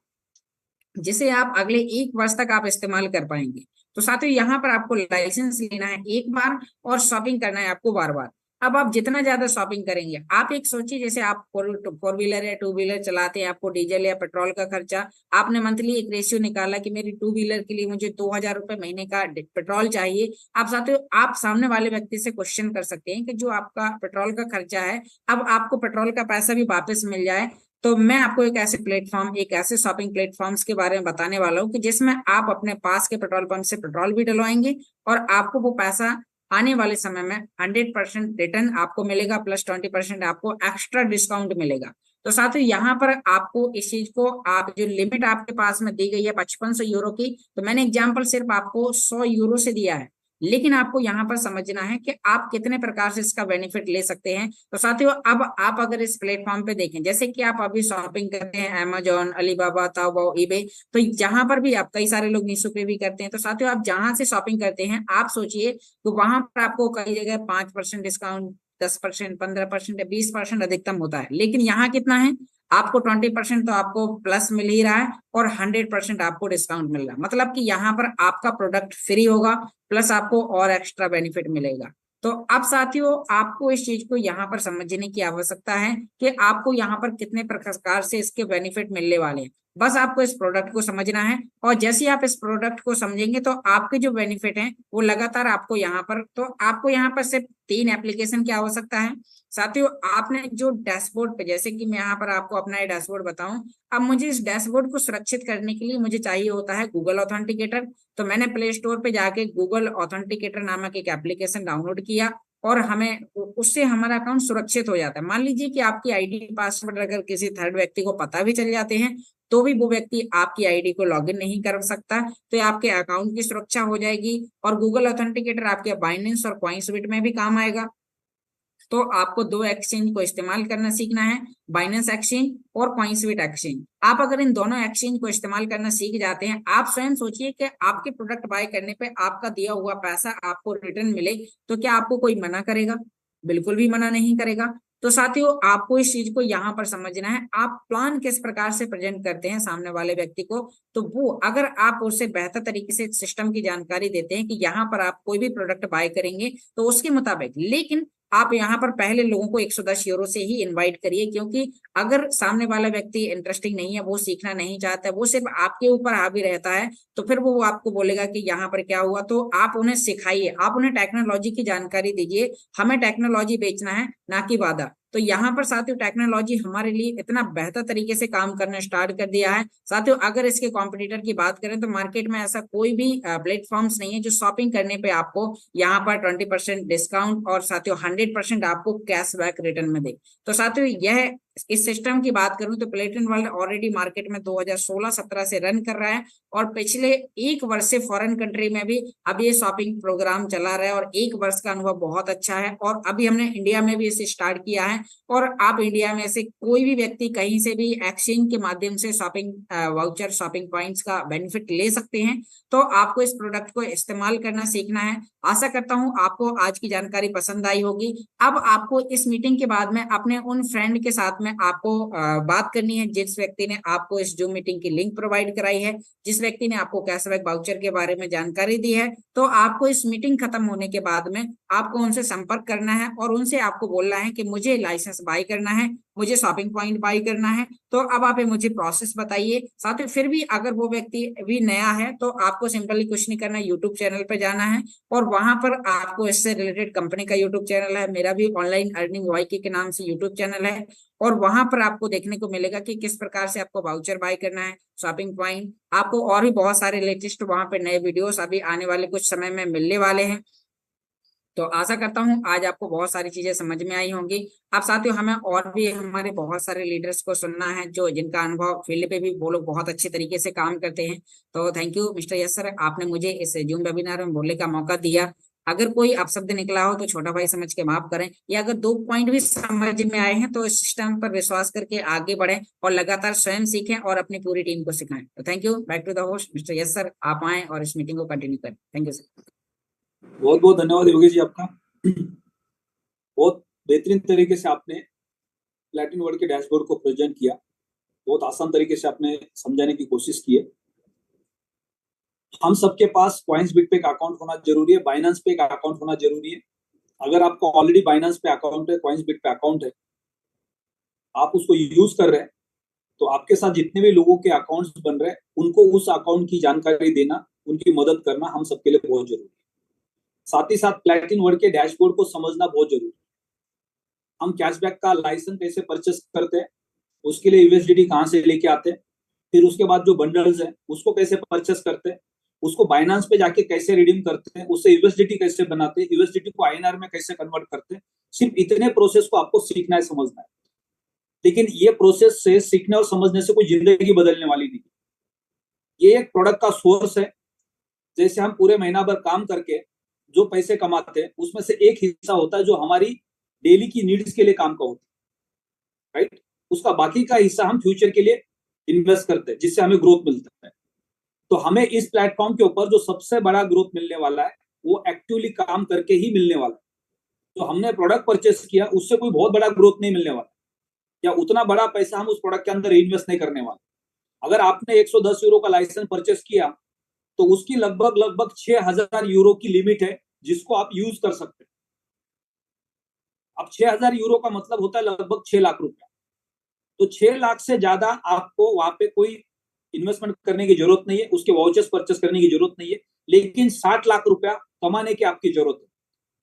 जिसे आप अगले 1 वर्ष तक आप इस्तेमाल कर पाएंगे। तो साथियों यहाँ पर आपको लाइसेंस लेना है एक बार, और शॉपिंग करना है आपको बार बार। अब आप जितना ज्यादा शॉपिंग करेंगे, आप एक सोचिए जैसे आप फोर व्हीलर या टू व्हीलर चलाते हैं, आपको डीजल या पेट्रोल का खर्चा, आपने मंथली एक रेशियो निकाला कि मेरी टू व्हीलर के लिए मुझे 2,000 रुपए महीने का पेट्रोल चाहिए। आप साथियों आप सामने वाले व्यक्ति से क्वेश्चन कर सकते हैं कि जो आपका पेट्रोल का खर्चा है, अब आपको पेट्रोल का पैसा भी वापस मिल जाए। तो मैं आपको एक ऐसे प्लेटफॉर्म, एक ऐसे शॉपिंग प्लेटफॉर्म्स के बारे में बताने वाला हूँ कि जिसमें आप अपने पास के पेट्रोल पंप से पेट्रोल भी डलवाएंगे, और आपको वो पैसा आने वाले समय में 100% रिटर्न आपको मिलेगा, प्लस 20% आपको एक्स्ट्रा डिस्काउंट मिलेगा। तो साथियों यहाँ पर आपको इस चीज को, आप जो लिमिट आपके पास में दी गई है 5500 यूरो की, तो मैंने एग्जाम्पल सिर्फ आपको 100 यूरो से दिया है, लेकिन आपको यहाँ पर समझना है कि आप कितने प्रकार से इसका बेनिफिट ले सकते हैं। तो साथियों अब आप अगर इस प्लेटफॉर्म पे देखें, जैसे कि आप अभी शॉपिंग करते हैं अमेजोन, अलीबाबा, ताओबाओ, ईबे, तो जहां पर भी आप, कई सारे लोग मीशो पे भी करते हैं, तो साथियों आप जहां से शॉपिंग करते हैं, आप सोचिए तो वहां पर आपको कई जगह 5% डिस्काउंट, 10%, 15% या 20% अधिकतम होता है, लेकिन यहाँ कितना है, आपको 20% तो आपको प्लस मिल ही रहा है, और 100% आपको डिस्काउंट मिल रहा है। मतलब कि यहाँ पर आपका प्रोडक्ट फ्री होगा, प्लस आपको और एक्स्ट्रा बेनिफिट मिलेगा। तो अब साथियों आपको इस चीज को यहाँ पर समझने की आवश्यकता है कि आपको यहाँ पर कितने प्रकार से इसके बेनिफिट मिलने वाले हैं। बस आपको इस प्रोडक्ट को समझना है, और जैसे ही आप इस प्रोडक्ट को समझेंगे तो आपके जो बेनिफिट हैं वो लगातार आपको यहाँ पर, तो आपको यहाँ पर सिर्फ 3 एप्लीकेशन की आवश्यकता है। साथियों आपने जो डैशबोर्ड पे, जैसे कि मैं यहाँ पर आपको अपना ये डैशबोर्ड बताऊं, अब मुझे इस डैशबोर्ड को सुरक्षित करने के लिए मुझे चाहिए होता है गूगल ऑथेंटिकेटर। तो मैंने प्ले स्टोर पे जाके गूगल ऑथेंटिकेटर नामक एक एप्लीकेशन डाउनलोड किया, और हमें उससे हमारा अकाउंट सुरक्षित हो जाता है। मान लीजिए कि आपकी आईडी पासवर्ड अगर किसी थर्ड व्यक्ति को पता भी चल जाते हैं, तो भी वो व्यक्ति आपकी आईडी को लॉगिन नहीं कर सकता, तो आपके अकाउंट की सुरक्षा हो जाएगी। और गूगल ऑथेंटिकेटर आपके बाइनेंस और कॉइनस्विट में भी काम आएगा। तो आपको 2 एक्सचेंज को इस्तेमाल करना सीखना है, बाइनेंस एक्सचेंज और कॉइनस्विट एक्सचेंज। आप अगर इन दोनों एक्सचेंज को इस्तेमाल करना सीख जाते हैं, आप स्वयं सोचिए कि आपके प्रोडक्ट बाय करने पे आपका दिया हुआ पैसा आपको रिटर्न मिले, तो क्या आपको कोई मना करेगा? बिल्कुल भी मना नहीं करेगा। तो साथियों आपको इस चीज को यहाँ पर समझना है, आप प्लान किस प्रकार से प्रेजेंट करते हैं सामने वाले व्यक्ति को, तो वो अगर आप उससे बेहतर तरीके से सिस्टम की जानकारी देते हैं कि यहाँ पर आप कोई भी प्रोडक्ट बाय करेंगे तो उसके मुताबिक, लेकिन आप यहाँ पर पहले लोगों को 110 यूरो से ही इनवाइट करिए, क्योंकि अगर सामने वाला व्यक्ति इंटरेस्टिंग नहीं है, वो सीखना नहीं चाहता है, वो सिर्फ आपके ऊपर हावी रहता है, तो फिर वो आपको बोलेगा कि यहाँ पर क्या हुआ। तो आप उन्हें सिखाइए, आप उन्हें टेक्नोलॉजी की जानकारी दीजिए। हमें टेक्नोलॉजी बेचना है, ना कि वादा। तो यहाँ पर साथियों टेक्नोलॉजी हमारे लिए इतना बेहतर तरीके से काम करना स्टार्ट कर दिया है। साथियों अगर इसके कॉम्पिटिटर की बात करें तो मार्केट में ऐसा कोई भी प्लेटफॉर्म्स नहीं है जो शॉपिंग करने पे आपको यहाँ पर 20% डिस्काउंट और साथियों 100% आपको कैशबैक रिटर्न में दे। तो साथियों यह इस सिस्टम की बात करूं तो प्लेटिन वर्ल्ड ऑलरेडी मार्केट में 2016-17 से रन कर रहा है, और पिछले 1 वर्ष से फॉरेन कंट्री में भी अब ये शॉपिंग प्रोग्राम चला रहा है, और 1 वर्ष का अनुभव बहुत अच्छा है। और अभी हमने इंडिया में भी इसे स्टार्ट किया है, और आप इंडिया में से कोई भी व्यक्ति कहीं से भी एक्सचेंज के माध्यम से शॉपिंग वाउचर, शॉपिंग पॉइंट्स का बेनिफिट ले सकते हैं। तो आपको इस प्रोडक्ट को इस्तेमाल करना सीखना है। आशा करता हूं आपको आज की जानकारी पसंद आई होगी। अब आपको इस मीटिंग के बाद में अपने उन फ्रेंड के साथ में में आपको बात करनी है, जिस व्यक्ति ने आपको इस जूम मीटिंग की लिंक प्रोवाइड कराई है, जिस व्यक्ति ने आपको कैशबैक वाउचर के बारे में जानकारी दी है, तो आपको इस मीटिंग खत्म होने के बाद में आपको उनसे संपर्क करना है और उनसे आपको बोलना है कि मुझे लाइसेंस बाय करना है, मुझे शॉपिंग पॉइंट बाय करना है। तो अब आप मुझे प्रोसेस बताइए। साथ ही फिर भी अगर वो व्यक्ति भी नया है तो आपको सिंपली कुछ नहीं करना, यूट्यूब चैनल पे जाना है और वहां पर आपको इससे रिलेटेड कंपनी का यूट्यूब चैनल है, मेरा भी ऑनलाइन अर्निंग वाईके के नाम से यूट्यूब चैनल है, और वहां पर आपको देखने को मिलेगा कि किस प्रकार से आपको वाउचर बाय करना है, शॉपिंग पॉइंट। आपको और भी बहुत सारे लेटेस्ट वहां पे नए वीडियोस अभी आने वाले कुछ समय में मिलने वाले हैं। तो आशा करता हूं आज आपको बहुत सारी चीजें समझ में आई होंगी। अब साथियों, हमें और भी हमारे बहुत सारे लीडर्स को सुनना है जो जिनका अनुभव फील्ड पे भी वो लोग बहुत अच्छे तरीके से काम करते हैं। तो thank you mister yes sir, आपने मुझे इस जूम वेबिनार में बोलने का मौका दिया। अगर कोई अपशब्द निकला हो तो छोटा भाई समझ के माफ करें, या अगर 2 पॉइंट भी समझ में आए हैं तो इस सिस्टम पर विश्वास करके आगे बढ़ें और लगातार स्वयं सीखें और अपनी पूरी टीम को सिखाएं। तो thank you. Back to the host mister yes sir, आप आए और इस मीटिंग को कंटिन्यू करें। Thank you sir. बहुत बहुत धन्यवाद योगेश जी आपका। बहुत बेहतरीन तरीके से आपने प्लैटिन वर्ल्ड के डैशबोर्ड को प्रेजेंट किया, बहुत आसान तरीके से आपने समझाने की कोशिश की है। हम सबके पास कॉइन्सबिट पे एक अकाउंट होना जरूरी है, बाइनेंस पे एक अकाउंट होना जरूरी है। अगर आपको ऑलरेडी बाइनेंस पे अकाउंट है, कॉइन्सबिट पे अकाउंट है, आप उसको यूज कर रहे हैं, तो आपके साथ जितने भी लोगों के अकाउंट्स बन रहे हैं उनको उस अकाउंट की जानकारी देना, उनकी मदद करना हम सबके लिए बहुत जरूरी है। साथ ही साथ प्लैटिन वर्ल्ड के डैशबोर्ड को समझना बहुत जरूरी है। हम कैशबैक का लाइसेंस कैसे परचेस करते हैं, उसके लिए यूएसडीटी कहां से लेके आते हैं, फिर उसके बाद जो बंडल्स है उसको कैसे परचेस करते हैं, उसको बाइनेंस पे जाके कैसे रिडीम करते हैं, उससे यूएसडीटी कैसे बनाते हैं, यूएसडीटी को आईएनआर में कैसे कन्वर्ट करते हैं, सिर्फ इतने प्रोसेस को आपको सीखना है, समझना है। लेकिन ये प्रोसेस से सीखने और समझने से कोई जिंदगी बदलने वाली नहीं। ये एक प्रोडक्ट का सोर्स है। जैसे हम पूरे महीना भर काम करके जो पैसे कमाते हैं उसमें से एक हिस्सा होता है जो हमारी डेली की नीड्स के लिए काम का होता है, राइट। उसका बाकी का हिस्सा हम फ्यूचर के लिए इन्वेस्ट करते हैं, जिससे हमें ग्रोथ मिलता है। तो हमें इस प्लेटफॉर्म के ऊपर जो सबसे बड़ा ग्रोथ मिलने वाला है वो एक्टिवली काम करके ही मिलने वाला है। तो हमने प्रोडक्ट परचेस किया, उससे कोई बहुत बड़ा ग्रोथ नहीं मिलने वाला, या उतना बड़ा पैसा हम उस प्रोडक्ट के अंदर इन्वेस्ट नहीं करने वाले। अगर आपने 110 यूरो का लाइसेंस परचेस किया तो उसकी लगभग 6000 यूरो की लिमिट है जिसको आप यूज कर सकते हैं। अब 6000 यूरो का मतलब होता है लगभग 6 लाख रुपया। तो 6 लाख से ज्यादा आपको वहां पे कोई इन्वेस्टमेंट करने की जरूरत नहीं है, उसके वाउचर्स परचेस करने की जरूरत नहीं है। लेकिन 60 लाख रुपया कमाने की आपकी जरूरत है,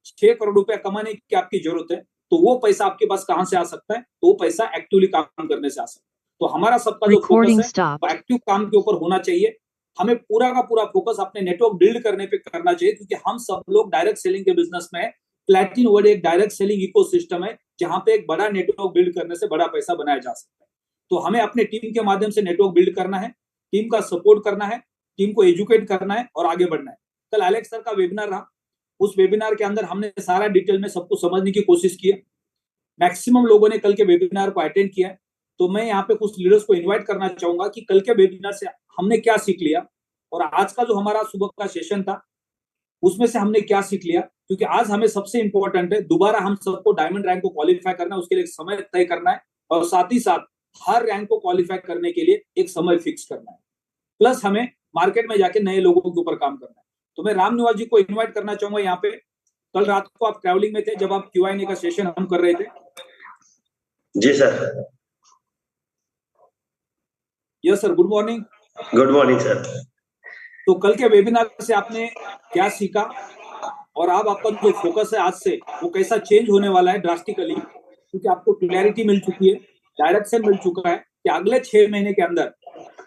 6 करोड़ रुपया कमाने की आपकी जरूरत है। तो वो पैसा आपके पास कहां से आ सकता है? तो वो पैसा एक्टिवली काम करने से आ सकता है। तो हमारा सबका जो फोकस है वो एक्टिव काम के ऊपर होना चाहिए। हमें पूरा का पूरा फोकस अपने नेटवर्क बिल्ड करने पे करना चाहिए, क्योंकि हम सब लोग डायरेक्ट सेलिंग के बिजनेस में है। प्लैटिन वर्ल्ड एक डायरेक्ट सेलिंग इकोसिस्टम है जहां पे एक बड़ा नेटवर्क बिल्ड करने से बड़ा पैसा बनाया जा सकता है। तो हमें अपने टीम के माध्यम से नेटवर्क बिल्ड करना है, टीम का सपोर्ट करना है, टीम को एजुकेट करना है और आगे बढ़ना है। कल एलेक्स सर का वेबिनार रहा, उस वेबिनार के अंदर हमने सारा डिटेल में सबको समझने की कोशिश की है। मैक्सिमम लोगों ने कल के वेबिनार को अटेंड किया है। तो मैं यहाँ पे कुछ लीडर्स को इनवाइट करना चाहूंगा कि कल के वेबिनार से हमने क्या सीख लिया और आज का जो हमारा सुबह का सेशन था उसमें से हमने क्या सीख लिया। क्योंकि आज हमें सबसे इंपॉर्टेंट है, दोबारा हम सबको डायमंड रैंक को क्वालिफाई करना है, उसके लिए एक समय तय करना है और साथ ही साथ हर रैंक को क्वालिफाई करने के लिए एक समय फिक्स करना है। प्लस हमें मार्केट में जाके नए लोगों के ऊपर काम करना है। तो मैं राम निवास जी को इन्वाइट करना चाहूंगा यहाँ पे। कल रात को आप ट्रैवलिंग में थे जब आप Q&A का सेशन हम कर रहे थे। जी sir. Yes sir, good morning. Good morning sir. तो कल के वेबिनार से आपने क्या सीखा और अब आपका जो फोकस है आज से वो कैसा चेंज होने वाला है ड्रास्टिकली? क्योंकि आपको क्लैरिटी मिल चुकी है, डायरेक्शन मिल चुका है कि अगले 6 महीने के अंदर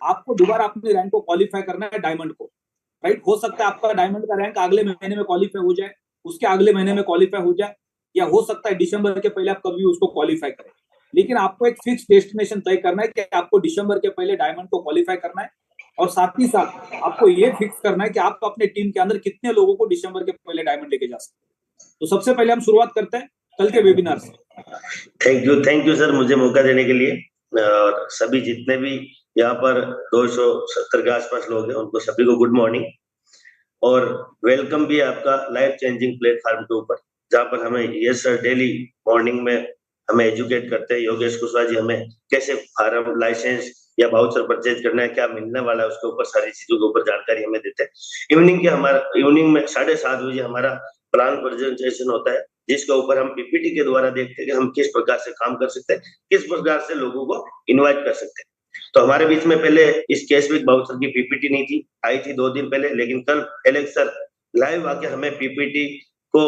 आपको दोबारा अपने रैंक को क्वालिफाई करना है डायमंड को, राइट। हो सकता है आपका डायमंड का रैंक अगले महीने में क्वालिफाई हो जाए, उसके अगले महीने में क्वालिफाई हो जाए, या हो सकता है दिसंबर के पहले आप कभी उसको क्वालिफाई करें। लेकिन आपको एक फिक्स डेस्टिनेशन तय करना है कि आपको दिसंबर के पहले डायमंड को क्वालिफाई करना है और साथ ही साथ आपको ये फिक्स करना है कि आप अपने टीम के अंदर कितने लोगों को दिसंबर के पहले डायमंड लेके जा सकते हैं। तो सबसे पहले हम शुरुआत करते हैं कल के वेबिनार से। थैंक यू सर मुझे मौका देने के लिए। और सभी जितने भी यहाँ पर 270 के आसपास लोग हैं उनको सभी को गुड मॉर्निंग और वेलकम भी आपका लाइफ चेंजिंग प्लेटफॉर्म के ऊपर, जहाँ पर हमें ये सर डेली मॉर्निंग में हमें एजुकेट करते हैं। योगेश कुशवाहा जी हमें कैसे फार्म लाइसेंस या वाउचर परचेज करना है, क्या मिलने वाला है, उसके ऊपर सारी चीजों के ऊपर जानकारी हमें देते हैं। इवनिंग में 7:30 बजे हमारा प्लान प्रेजेंटेशन होता है, जिसके ऊपर हम पीपीटी के द्वारा देखते हैं कि हम किस प्रकार से काम कर सकते हैं, किस प्रकार से लोगों को इन्वाइट कर सकते हैं। तो हमारे बीच में पहले इस कैशबैक वाउचर की पीपीटी नहीं थी, आई थी 2 दिन पहले, लेकिन कल एलेक्स सर लाइव आके हमें पीपीटी को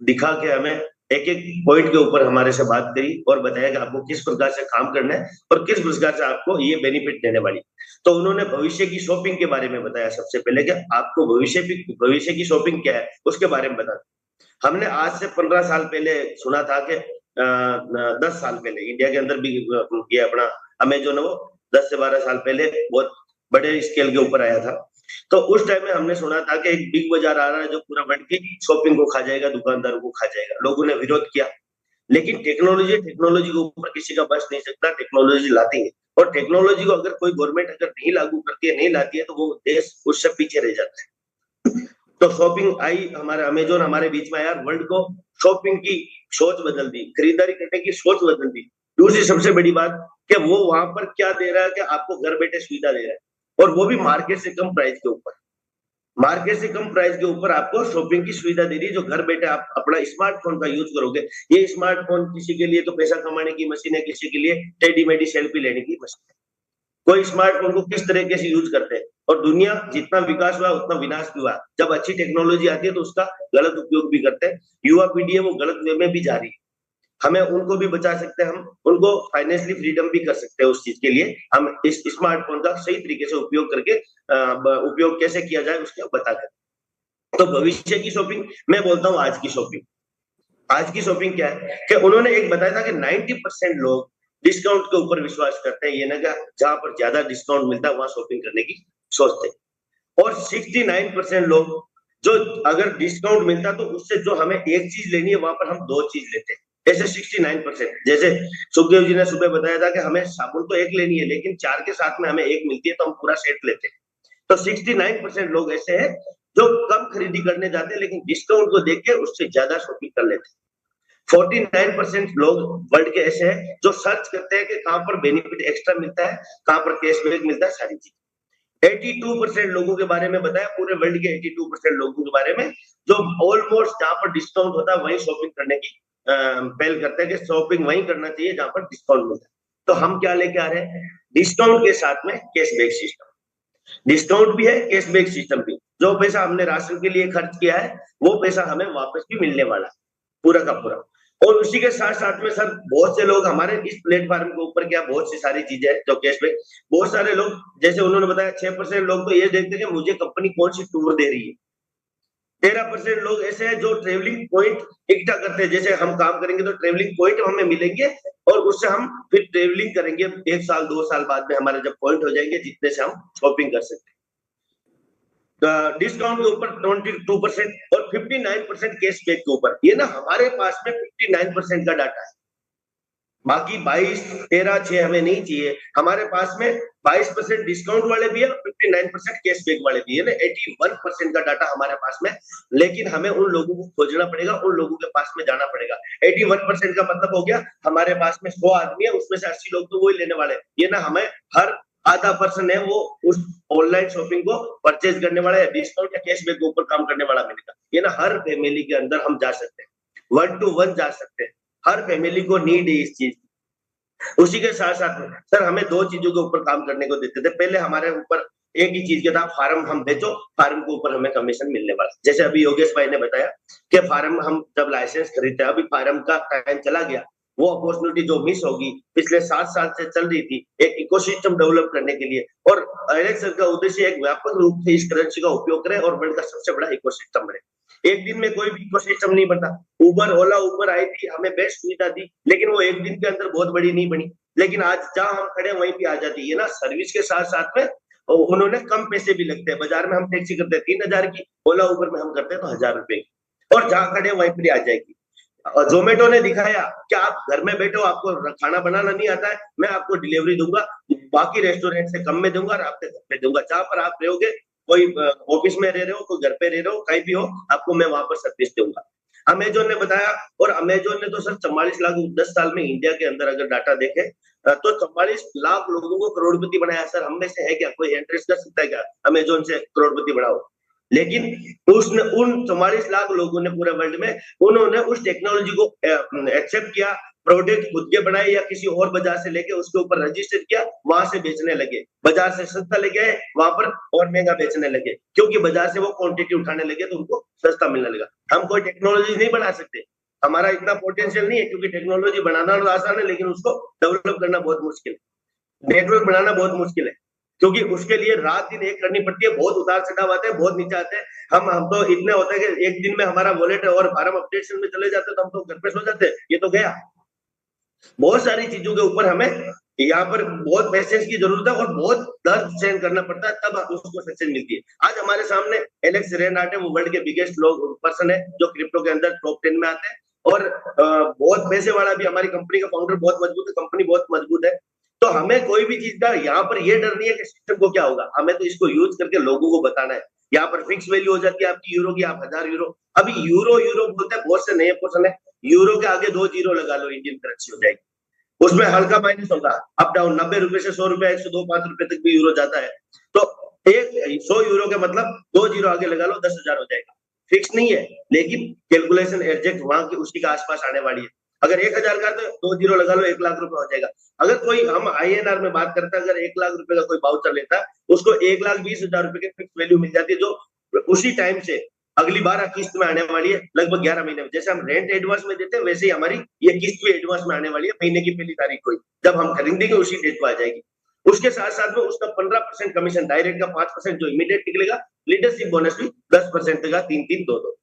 दिखा के हमें एक-एक पॉइंट के ऊपर हमारे से बात करी और बताया कि आपको किस प्रकार से काम करना है और किस प्रकार से आपको ये बेनिफिट देने वाली। तो उन्होंने भविष्य की शॉपिंग के बारे में बताया सबसे पहले कि आपको भविष्य की शॉपिंग क्या है, उसके बारे में बता। हमने आज से 15 साल पहले सुना था कि 10 साल पहले इंडिया के अंदर भी ये अपना अमेज़न है वो 10 से 12 साल पहले बहुत बड़े स्केल के ऊपर आया था। तो उस टाइम में हमने सुना था कि एक बिग बाजार आ रहा है जो पूरा वर्ल्ड की शॉपिंग को खा जाएगा, दुकानदारों को खा जाएगा। लोगों ने विरोध किया, लेकिन टेक्नोलॉजी के ऊपर किसी का बस नहीं सकता, टेक्नोलॉजी लाती है। और टेक्नोलॉजी को अगर कोई गवर्नमेंट अगर नहीं लागू करती है, नहीं लाती है, तो वो देश उससे पीछे रह जाता है। तो शॉपिंग आई, हमारा अमेज़न हमारे बीच में आया, वर्ल्ड को शॉपिंग की सोच बदल दी, खरीदारी करने की सोच बदल दी। दूसरी सबसे बड़ी बात कि वो वहां पर क्या दे रहा है कि आपको घर बैठे सुविधा दे रहा है, और वो भी मार्केट से कम प्राइस के ऊपर। मार्केट से कम प्राइस के ऊपर आपको शॉपिंग की सुविधा दे रही है, जो घर बैठे आप अपना स्मार्टफोन का यूज करोगे। ये स्मार्टफोन किसी के लिए तो पैसा कमाने की मशीन है, किसी के लिए टेडी मेडी सेल्फी लेने की मशीन है। कोई स्मार्टफोन को किस तरीके से यूज करते हैं, और दुनिया जितना विकास हुआ उतना विनाश भी हुआ। जब अच्छी टेक्नोलॉजी आती है तो उसका गलत उपयोग भी करते हैं। युवा पीढ़ी है वो गलत वे में भी जा रही है। हमें उनको भी बचा सकते हैं, हम उनको फाइनेंशियली फ्रीडम भी कर सकते हैं। उस चीज के लिए हम इस स्मार्टफोन का सही तरीके से उपयोग करके उपयोग कैसे किया जाए उसके बता कर। तो भविष्य की शॉपिंग, मैं बोलता हूँ आज की शॉपिंग। आज की शॉपिंग क्या है कि उन्होंने एक बताया था कि 90% लोग डिस्काउंट के ऊपर विश्वास करते हैं। ये ना जहां पर ज्यादा डिस्काउंट मिलता है वहां शॉपिंग करने की सोचते हैं। और 69% लोग जो अगर डिस्काउंट मिलता तो उससे जो हमें एक चीज लेनी है वहां पर हम 2 चीज लेते हैं। ऐसे 69%, जैसे सुखदेव जी ने सुबह बताया था कि हमें साबुन तो एक लेनी है, लेकिन 4 के साथ में हमें एक मिलती है तो हम पूरा सेट लेते हैं। तो 69% लोग ऐसे हैं जो कम खरीदी करने जाते हैं, लेकिन डिस्काउंट को देख के उससे ज्यादा शॉपिंग कर लेते हैं। 49% लोग वर्ल्ड के ऐसे हैं जो सर्च करते हैं कि कहां पर बेनिफिट एक्स्ट्रा मिलता है, कहां पर कैशबैक मिलता है, सारी चीज। 82% लोगों के बारे में बताया, पूरे वर्ल्ड के 82% लोगों के बारे में, जो ऑलमोस्ट जहां पर डिस्काउंट होता है वहीं शॉपिंग करने की पहल करते हैं कि शॉपिंग वहीं करना चाहिए जहां पर डिस्काउंट मिलता है। तो हम क्या लेके आ रहे हैं? डिस्काउंट के साथ में कैशबैक सिस्टम। डिस्काउंट भी है, कैशबैक सिस्टम भी। जो पैसा हमने राशन के लिए खर्च किया है वो पैसा हमें वापस भी मिलने वाला है, पूरा का पूरा। और उसी के साथ साथ में सर बहुत से लोग हमारे इस प्लेटफॉर्म के ऊपर क्या बहुत सी सारी चीजें हैं जो कैशबैक, बहुत सारे लोग जैसे उन्होंने बताया 6% लोग तो ये देखते हैं कि मुझे कंपनी कौन सी टूर दे रही है। 13% लोग ऐसे हैं जो ट्रेवलिंग पॉइंट इकट्ठा करते हैं, जैसे हम काम करेंगे तो ट्रेवलिंग पॉइंट हमें मिलेंगे और उससे हम फिर ट्रेवलिंग करेंगे 1 साल 2 साल बाद में हमारे जब पॉइंट हो जाएंगे जितने से हम शॉपिंग कर सकते हैं। डिस्काउंट के ऊपर 22% और 59% कैशबैक के ऊपर। ये ना हमारे पास में 59% का डाटा है, बाकी 22, 13, 6 हमें नहीं चाहिए। हमारे पास में 22% डिस्काउंट वाले भी है और 59% कैशबैक वाले भी है ना, 81% का डाटा हमारे पास में। लेकिन हमें उन लोगों को खोजना पड़ेगा, उन लोगों के पास में जाना पड़ेगा। 81% का मतलब हो गया हमारे पास में 100 आदमी है, उसमें से 80 लोग तो वही लेने वाले हैं। ये ना हमें हर आधा पर्सन है वो उस ऑनलाइन शॉपिंग को परचेज करने वाला है, डिस्काउंट या कैशबैक के ऊपर काम करने वाला मिलेगा। ये ना हर फैमिली के अंदर हम जा सकते हैं, 1 to 1 जा सकते हैं। हर फैमिली को नीड है इस चीज। उसी के साथ साथ में सर हमें 2 चीजों के ऊपर काम करने को देते थे। पहले हमारे ऊपर एक ही चीज का था, फार्म हम बेचो, फार्म के ऊपर हमें कमीशन मिलने वाला। जैसे अभी योगेश भाई ने बताया कि फार्म हम जब लाइसेंस खरीदते हैं, अभी फार्म का टाइम चला गया, वो अपॉर्चुनिटी जो मिस होगी पिछले 7 साल से चल रही थी एक इकोसिस्टम डेवलप करने के लिए, और आईएलएक्स सर का उद्देश्य एक व्यापक रूप से इस करेंसी का उपयोग करें और वर्ल्ड का सबसे बड़ा इकोसिस्टम बने। एक दिन में कोई भी इकोसिस्टम नहीं बनता। उबर, ओला, उबर आई थी, हमें बेस्ट सुविधा दी, लेकिन वो एक दिन के अंदर बहुत बड़ी नहीं बनी। लेकिन आज जहां हम खड़े वहीं पे आ जाती है ना, सर्विस के साथ साथ में उन्होंने कम पैसे भी लगते हैं। बाजार में हम टैक्सी करते हैं 3000 की, ओला उबर में हम करते हैं तो 1000 रुपए की, और जहां खड़े वहीं पर आ जाएगी। जोमेटो ने दिखाया कि आप घर में बैठो, आपको खाना बनाना नहीं आता है, मैं आपको डिलीवरी दूंगा, बाकी रेस्टोरेंट से कम में दूंगा और आपके घर पे दूंगा। जहां पर आप रहोगे, कोई ऑफिस में रह रहे हो, कोई घर पे रह रहे हो, कहीं भी हो, आपको मैं वहां पर सर्विस दूंगा। अमेजोन ने बताया, और अमेजोन ने तो सर 44 लाख 10 साल में इंडिया के अंदर अगर डाटा देखे तो 44 लाख लोगों को करोड़पति बनाया। सर हम में से है क्या कोई एंट्रेस कर सकता है क्या अमेजोन से करोड़पति बनाओ? लेकिन उसने उन 44 लाख लोगों ने पूरे वर्ल्ड में उन्होंने उस टेक्नोलॉजी को एक्सेप्ट किया, प्रोडक्ट खुद के बनाए या किसी और बाजार से लेके उसके ऊपर रजिस्टर किया, वहां से बेचने लगे। बाजार से सस्ता लेके आए, वहां पर और महंगा बेचने लगे, क्योंकि बाजार से वो क्वांटिटी उठाने लगे तो उनको सस्ता मिलने लगा। हम कोई टेक्नोलॉजी नहीं बना सकते, हमारा इतना पोटेंशियल नहीं है, क्योंकि टेक्नोलॉजी बनाना तो आसान है लेकिन उसको डेवलप करना बहुत मुश्किल है, नेटवर्क बनाना बहुत मुश्किल है, क्योंकि उसके लिए रात दिन एक करनी पड़ती है, बहुत उतार चढ़ाव आते हैं, बहुत नीचे आते हैं। हम तो इतने होते हैं कि एक दिन में हमारा वॉलेट और फार्म अपडेशन में चले जाते हैं तो हम तो घर पे सो जाते हैं, ये तो गया। बहुत सारी चीजों के ऊपर हमें यहाँ पर बहुत पेशेंस की जरूरत है और बहुत दर्द सहन करना पड़ता है, तब उसको सक्सेस मिलती है। आज हमारे सामने एलेक्स रेनार्ड है, वो वर्ल्ड के बिगेस्ट लोग पर्सन है जो क्रिप्टो के अंदर टॉप 10 में आते हैं, और बहुत पैसे वाला भी, हमारी कंपनी का फाउंडर बहुत मजबूत है, कंपनी बहुत मजबूत है। तो हमें कोई भी चीज का यहाँ पर ये डर नहीं है कि सिस्टम को क्या होगा, हमें तो इसको यूज करके लोगों को बताना है। यहाँ पर फिक्स वैल्यू हो जाती है आपकी यूरो की, आप 1000 यूरो, अभी यूरो यूरो बोलते हैं, बहुत से नए पर्सन है, यूरो के आगे 2 जीरो लगा लो, इंडियन करेंसी हो जाएगी, उसमें हल्का माइनस होगा, अप डाउन 90 रुपए से 100 रुपए 102 5 रुपए तक भी यूरो जाता है। तो एक 100 यूरो के मतलब 2 जीरो आगे लगा लो, 10,000 हो जाएगा। फिक्स नहीं है, लेकिन कैलकुलेशन एग्जैक्ट वहां की उसी के आसपास आने वाली है। अगर 1000 का तो 2 जीरो लगा लो, 1 लाख रुपए हो जाएगा। अगर कोई, हम INR में बात करते हैं, अगर 1 लाख रुपए का कोई वाउचर लेता है, उसको 1,20,000 रुपए की फिक्स वैल्यू मिल जाती है, जो उसी टाइम से अगली 12 किस्त में आने वाली है, लगभग 11 महीने में। जैसे हम रेंट एडवांस में देते हैं, वैसे ही हमारी ये किस्त भी एडवांस में आने वाली है, महीने की पहली तारीख को ही, जब हम खरीदेंगे उसी डेट को आ जाएगी। उसके साथ साथ में उसका 15% कमीशन, डायरेक्ट का 5% जो इमीडिएट निकलेगा, लीडरशिप बोनस भी 10% का, 3-3-2-2।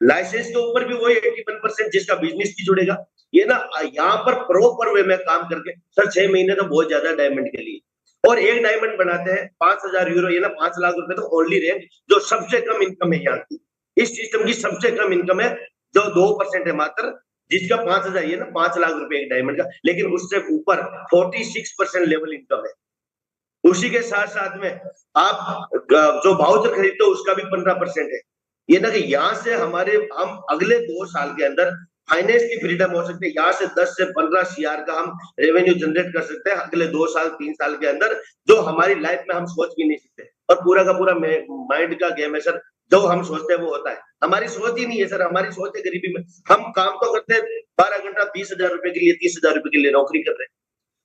लाइसेंस के ऊपर भी वही 81% जिसका बिजनेस भी जुड़ेगा। ये ना यहाँ पर प्रॉपर वे में काम करके, सर 6 महीने तो बहुत ज्यादा डायमंड के लिए, और एक डायमंड बनाते हैं 5,000 यूरो, ये ना 5 लाख रुपए तो ओनली रेंट, जो सबसे कम इनकम है यहाँ की, इस सिस्टम की सबसे कम इनकम है, जो 2% है मात्र, जिसका 5,000, ये ना 5 लाख रुपए एक डायमंड का, लेकिन उससे ऊपर 46% लेवल इनकम है। उसी के साथ साथ में आप जो वाउचर खरीदते हो उसका भी 15% है। ये ना कि यहाँ से हम अगले 2 साल के अंदर फाइनेंस की फ्रीडम हो सकती है, यहाँ से 10 से 15 CR का हम रेवेन्यू जनरेट कर सकते हैं अगले 2 साल 3 साल के अंदर, जो हमारी लाइफ में हम सोच भी नहीं सकते। और पूरा का पूरा माइंड का गेम है सर, जो हम सोचते हैं वो होता है, हमारी सोच ही नहीं है सर, हमारी सोच है गरीबी में। हम काम तो करते हैं 12 घंटा 20,000 रुपए के लिए, 30,000 रुपए के लिए नौकरी कर रहे हैं,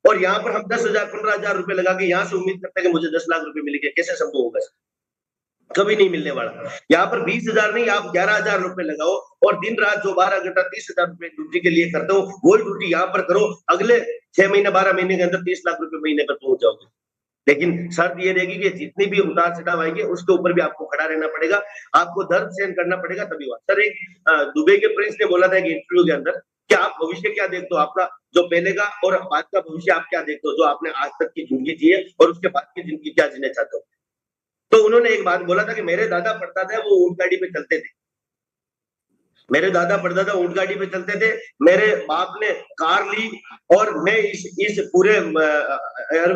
और यहाँ पर हम 10,000 15,000 रुपए लगा के यहाँ से उम्मीद करते हैं कि मुझे 10 लाख रुपए मिलेंगे, कैसे संभव होगा? कभी नहीं मिलने वाला। यहाँ पर 20,000 नहीं, आप 11,000 रुपए लगाओ, और दिन रात जो 12 घंटा 30,000 रुपए ड्यूटी के लिए करते हो, वही ड्यूटी यहाँ पर करो, अगले 6 महीने 12 महीने के अंदर 30 लाख रुपए महीने पर पहुंच जाओगे। लेकिन शर्त ये रहेगी कि जितनी भी उतार चढ़ाव आएंगे उसके ऊपर भी आपको खड़ा रहना पड़ेगा, आपको दर्द सहन करना पड़ेगा, तभी हुआ। सर एक दुबई के प्रिंस ने बोला था एक इंटरव्यू के अंदर कि आप भविष्य क्या देखते हो, आपका जो पहले का और बाद का भविष्य आप क्या देखते हो, जो आपने आज तक की जिंदगी जी है और उसके बाद की जिंदगी क्या जीना चाहते हो? तो उन्होंने एक बात बोला था कि मेरे दादा परदादा वो ऊंट गाड़ी पे चलते थे, मेरे दादा परदादा ऊंट गाड़ी पे चलते थे, मेरे बाप ने कार ली, और मैं इस पूरे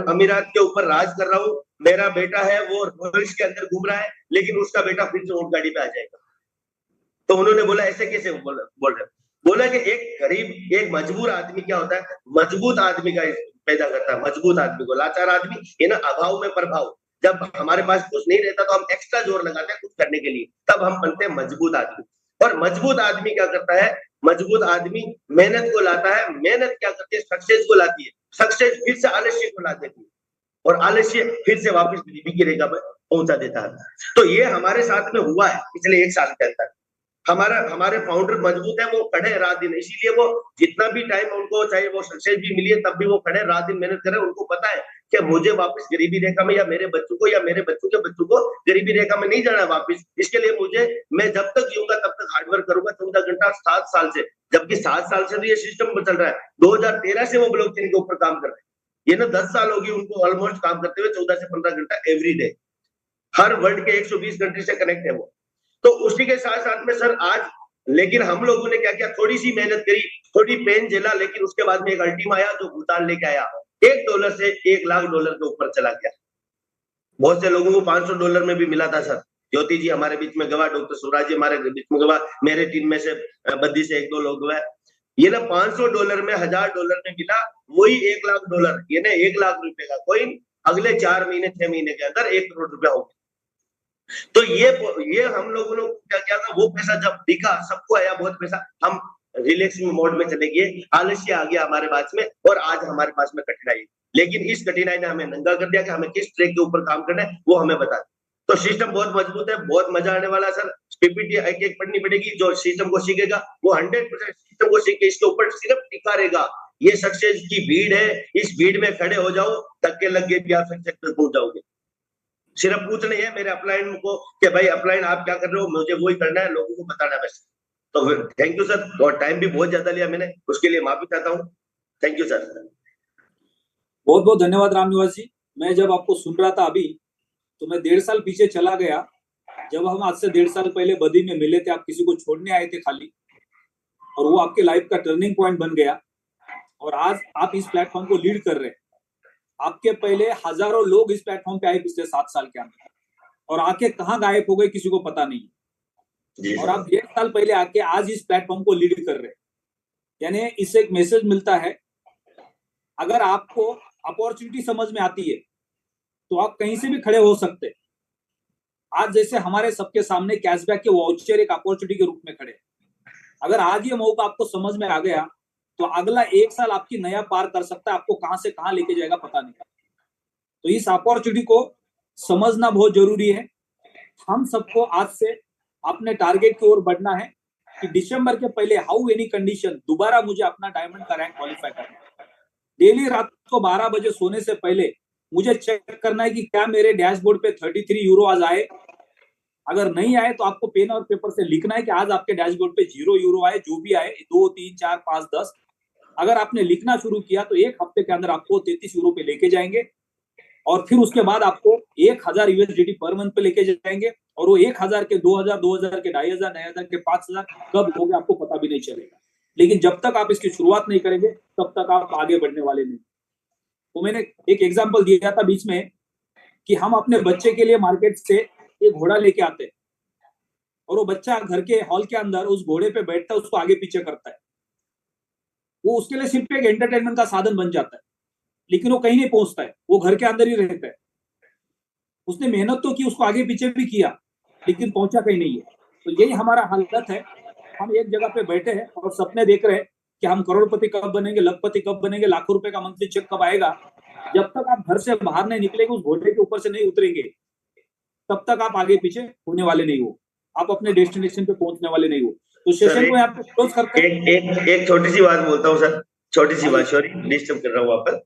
अमीरात के ऊपर राज कर रहा हूँ, मेरा बेटा है वो रोल्स के अंदर घूम रहा है, लेकिन उसका बेटा फिर से ऊंट गाड़ी पे आ जाएगा। तो उन्होंने बोला ऐसे कैसे बोल रहे? बोला कि एक गरीब, एक मजबूर आदमी क्या होता है, मजबूत आदमी का पैदा करता है, मजबूत आदमी को। लाचार आदमी ये ना अभाव में प्रभाव, जब हमारे पास कुछ नहीं रहता तो हम एक्स्ट्रा जोर लगाते हैं कुछ करने के लिए, तब हम बनते हैं मजबूत आदमी। और मजबूत आदमी क्या करता है, मजबूत आदमी मेहनत को लाता है, मेहनत क्या करती है, सक्सेस को लाती है, सक्सेस फिर से आलस्य को ला देती है, और आलस्य फिर से वापस गरीबी की रेखा पर पहुंचा देता है। तो ये हमारे साथ में हुआ है पिछले 1 साल के अंदर। हमारे फाउंडर मजबूत है, वो खड़े रात दिन, इसीलिए वो जितना भी टाइम उनको चाहे वो सक्सेस भी मिली है तब भी वो खड़े रात दिन मेहनत कर रहे हैं। उनको पता है कि मुझे वापस गरीबी रेखा में, या मेरे बच्चों को या मेरे बच्चों के बच्चों को गरीबी रेखा में नहीं जाना वापस। इसके लिए मैं जब तक जीऊंगा तब तक हार्डवर्क करूंगा 14 घंटा 7 साल से, जबकि 7 साल से तो ये सिस्टम चल रहा है। 2013 से वो ब्लॉकचेन के ऊपर काम कर रहे हैं, ये ना 10 साल होगी उनको ऑलमोस्ट काम करते हुए, 14 से 15 घंटा एवरी डे, हर वर्ल्ड के 120 कंट्री से कनेक्ट है वो। तो उसी के साथ साथ में सर आज, लेकिन हम लोगों ने क्या किया, थोड़ी सी मेहनत करी, थोड़ी पेन झेला, लेकिन उसके बाद में एक अल्टीमा आया जो भूटान लेके आया, $1 से $1 लाख के ऊपर चला गया। बहुत से लोगों को $500 में भी मिला था सर, ज्योति जी हमारे बीच में गवाह, डॉक्टर सुराज जी हमारे बीच में गवाह, मेरे टीम में से बद्दी से 1-2 लोग गवाह। ये ना $500 में, $1000 में मिला, वही $1,00,000, ये ना $1,00,000 का कॉइन अगले 4 महीने 6 महीने के अंदर $1 करोड़ हो गया। तो ये हम लोगों ने क्या किया था, वो पैसा जब दिखा, सबको आया बहुत पैसा, हम रिलैक्स मोड में चले गए, आलस्य आ गया हमारे पास में, और आज हमारे पास में कठिनाई। लेकिन इस कठिनाई ने हमें नंगा कर दिया कि हमें किस ट्रैक के ऊपर काम करना है, वो हमें बता। तो सिस्टम बहुत मजबूत है, बहुत मजा आने वाला है सर। पीपीटी एक-एक पढ़नी पड़ेगी, जो सिस्टम को सीखेगा वो 100% सिस्टम को सीख के इसके ऊपर सिर्फ टिका रहेगा। ये सक्सेस की भीड़ है, इस भीड़ में खड़े हो जाओ, धक्के लग गए भी आप सक्सेस तक पहुंच जाओगे। सिर्फ पूछना है मेरे अपलाइन को कि भाई अपलाइन आप क्या कर रहे हो, मुझे वही करना है, लोगों को बताना है बस। तो थैंक यू सर, और टाइम भी बहुत ज्यादा लिया मैंने, उसके लिए माफी चाहता हूँ। Thank you sir. बहुत बहुत धन्यवाद रामनिवास जी। मैं जब आपको सुन रहा था अभी, तो मैं 1.5 साल पीछे चला गया, जब हम आज से 1.5 साल पहले बद्दी में मिले थे, आप किसी को छोड़ने आए थे खाली, और वो आपके लाइफ का टर्निंग पॉइंट बन गया, और आज आप इस प्लेटफॉर्म को लीड कर रहे हैं। आपके पहले हजारों लोग इस प्लेटफॉर्म पे आए पिछले 7 साल के अंदर, और आके कहाँ गायब हो गए किसी को पता नहीं। और आप 1.5 साल पहले आके आज इस प्लेटफॉर्म को लीड कर रहे हैं। यानी इससे एक मैसेज मिलता है, अगर आपको अपॉर्चुनिटी समझ में आती है तो आप कहीं से भी खड़े हो सकते हैं। आज जैसे हमारे सबके सामने कैशबैक के वाउचर एक अपॉर्चुनिटी के रूप में खड़े, अगर आज ये मौका आपको समझ में आ गया तो अगला 1 साल आपकी नया पार कर सकता है, आपको कहां से कहां लेके जाएगा पता नहीं। तो इस अपॉर्चुनिटी को समझना बहुत जरूरी है। हम सबको आज से अपने टारगेट की ओर बढ़ना है कि दिसंबर के पहले हाउ एनी कंडीशन दोबारा मुझे अपना डायमंड का रैंक क्वालिफाई करना है। डेली रात को 12 बजे सोने से पहले मुझे चेक करना है कि क्या मेरे डैशबोर्ड पे 33 यूरो आज आए। अगर नहीं आए तो आपको पेन और पेपर से लिखना है कि आज आपके डैशबोर्ड पे 0 यूरो आए, जो भी आए 2, 3, 4, 5, 10। अगर आपने लिखना शुरू किया तो 1 हफ्ते के अंदर आपको 33 यूरो पे लेके जाएंगे, और फिर उसके बाद आपको 1000 USDT पर मंथ पे लेके जाएंगे, और वो 1000 के 2000, 2000 के 2500, 2000 के 5000 कब हो गए आपको पता भी नहीं चलेगा। लेकिन जब तक आप इसकी शुरुआत नहीं करेंगे तब तक आप आगे बढ़ने वाले नहीं। तो मैंने एक एग्जांपल दिया था बीच में कि हम अपने बच्चे के लिए मार्केट से एक घोड़ा लेके आते हैं, और वो बच्चा घर के हॉल के अंदर उस घोड़े पे बैठता है, उसको आगे पीछे करता है। वो उसके लिए सिर्फ एक एंटरटेनमेंट का साधन बन जाता है, लेकिन वो कहीं नहीं पहुंचता है, वो घर के अंदर ही रहता है। उसने मेहनत तो की, उसको आगे पीछे भी किया, लेकिन पहुंचा कहीं नहीं है। तो यही हमारा हालत है, हम एक जगह पे बैठे हैं और सपने देख रहे हैं कि हम करोड़पति कब बनेंगे, लखपति कब बनेंगे, लाखों रुपए का मंथली चेक कब आएगा। जब तक आप घर से बाहर नहीं निकलेंगे, उस घोड़े के ऊपर से नहीं उतरेंगे, तब तक आप आगे पीछे होने वाले नहीं हो, आप अपने डेस्टिनेशन पे पहुंचने वाले नहीं हो। तो सेशन को यहाँ पे क्लोज करते हैं। एक छोटी सी बात बोलता हूँ सर, छोटी सी बात, सॉरी डिस्टर्ब कर रहा हूँ वापस।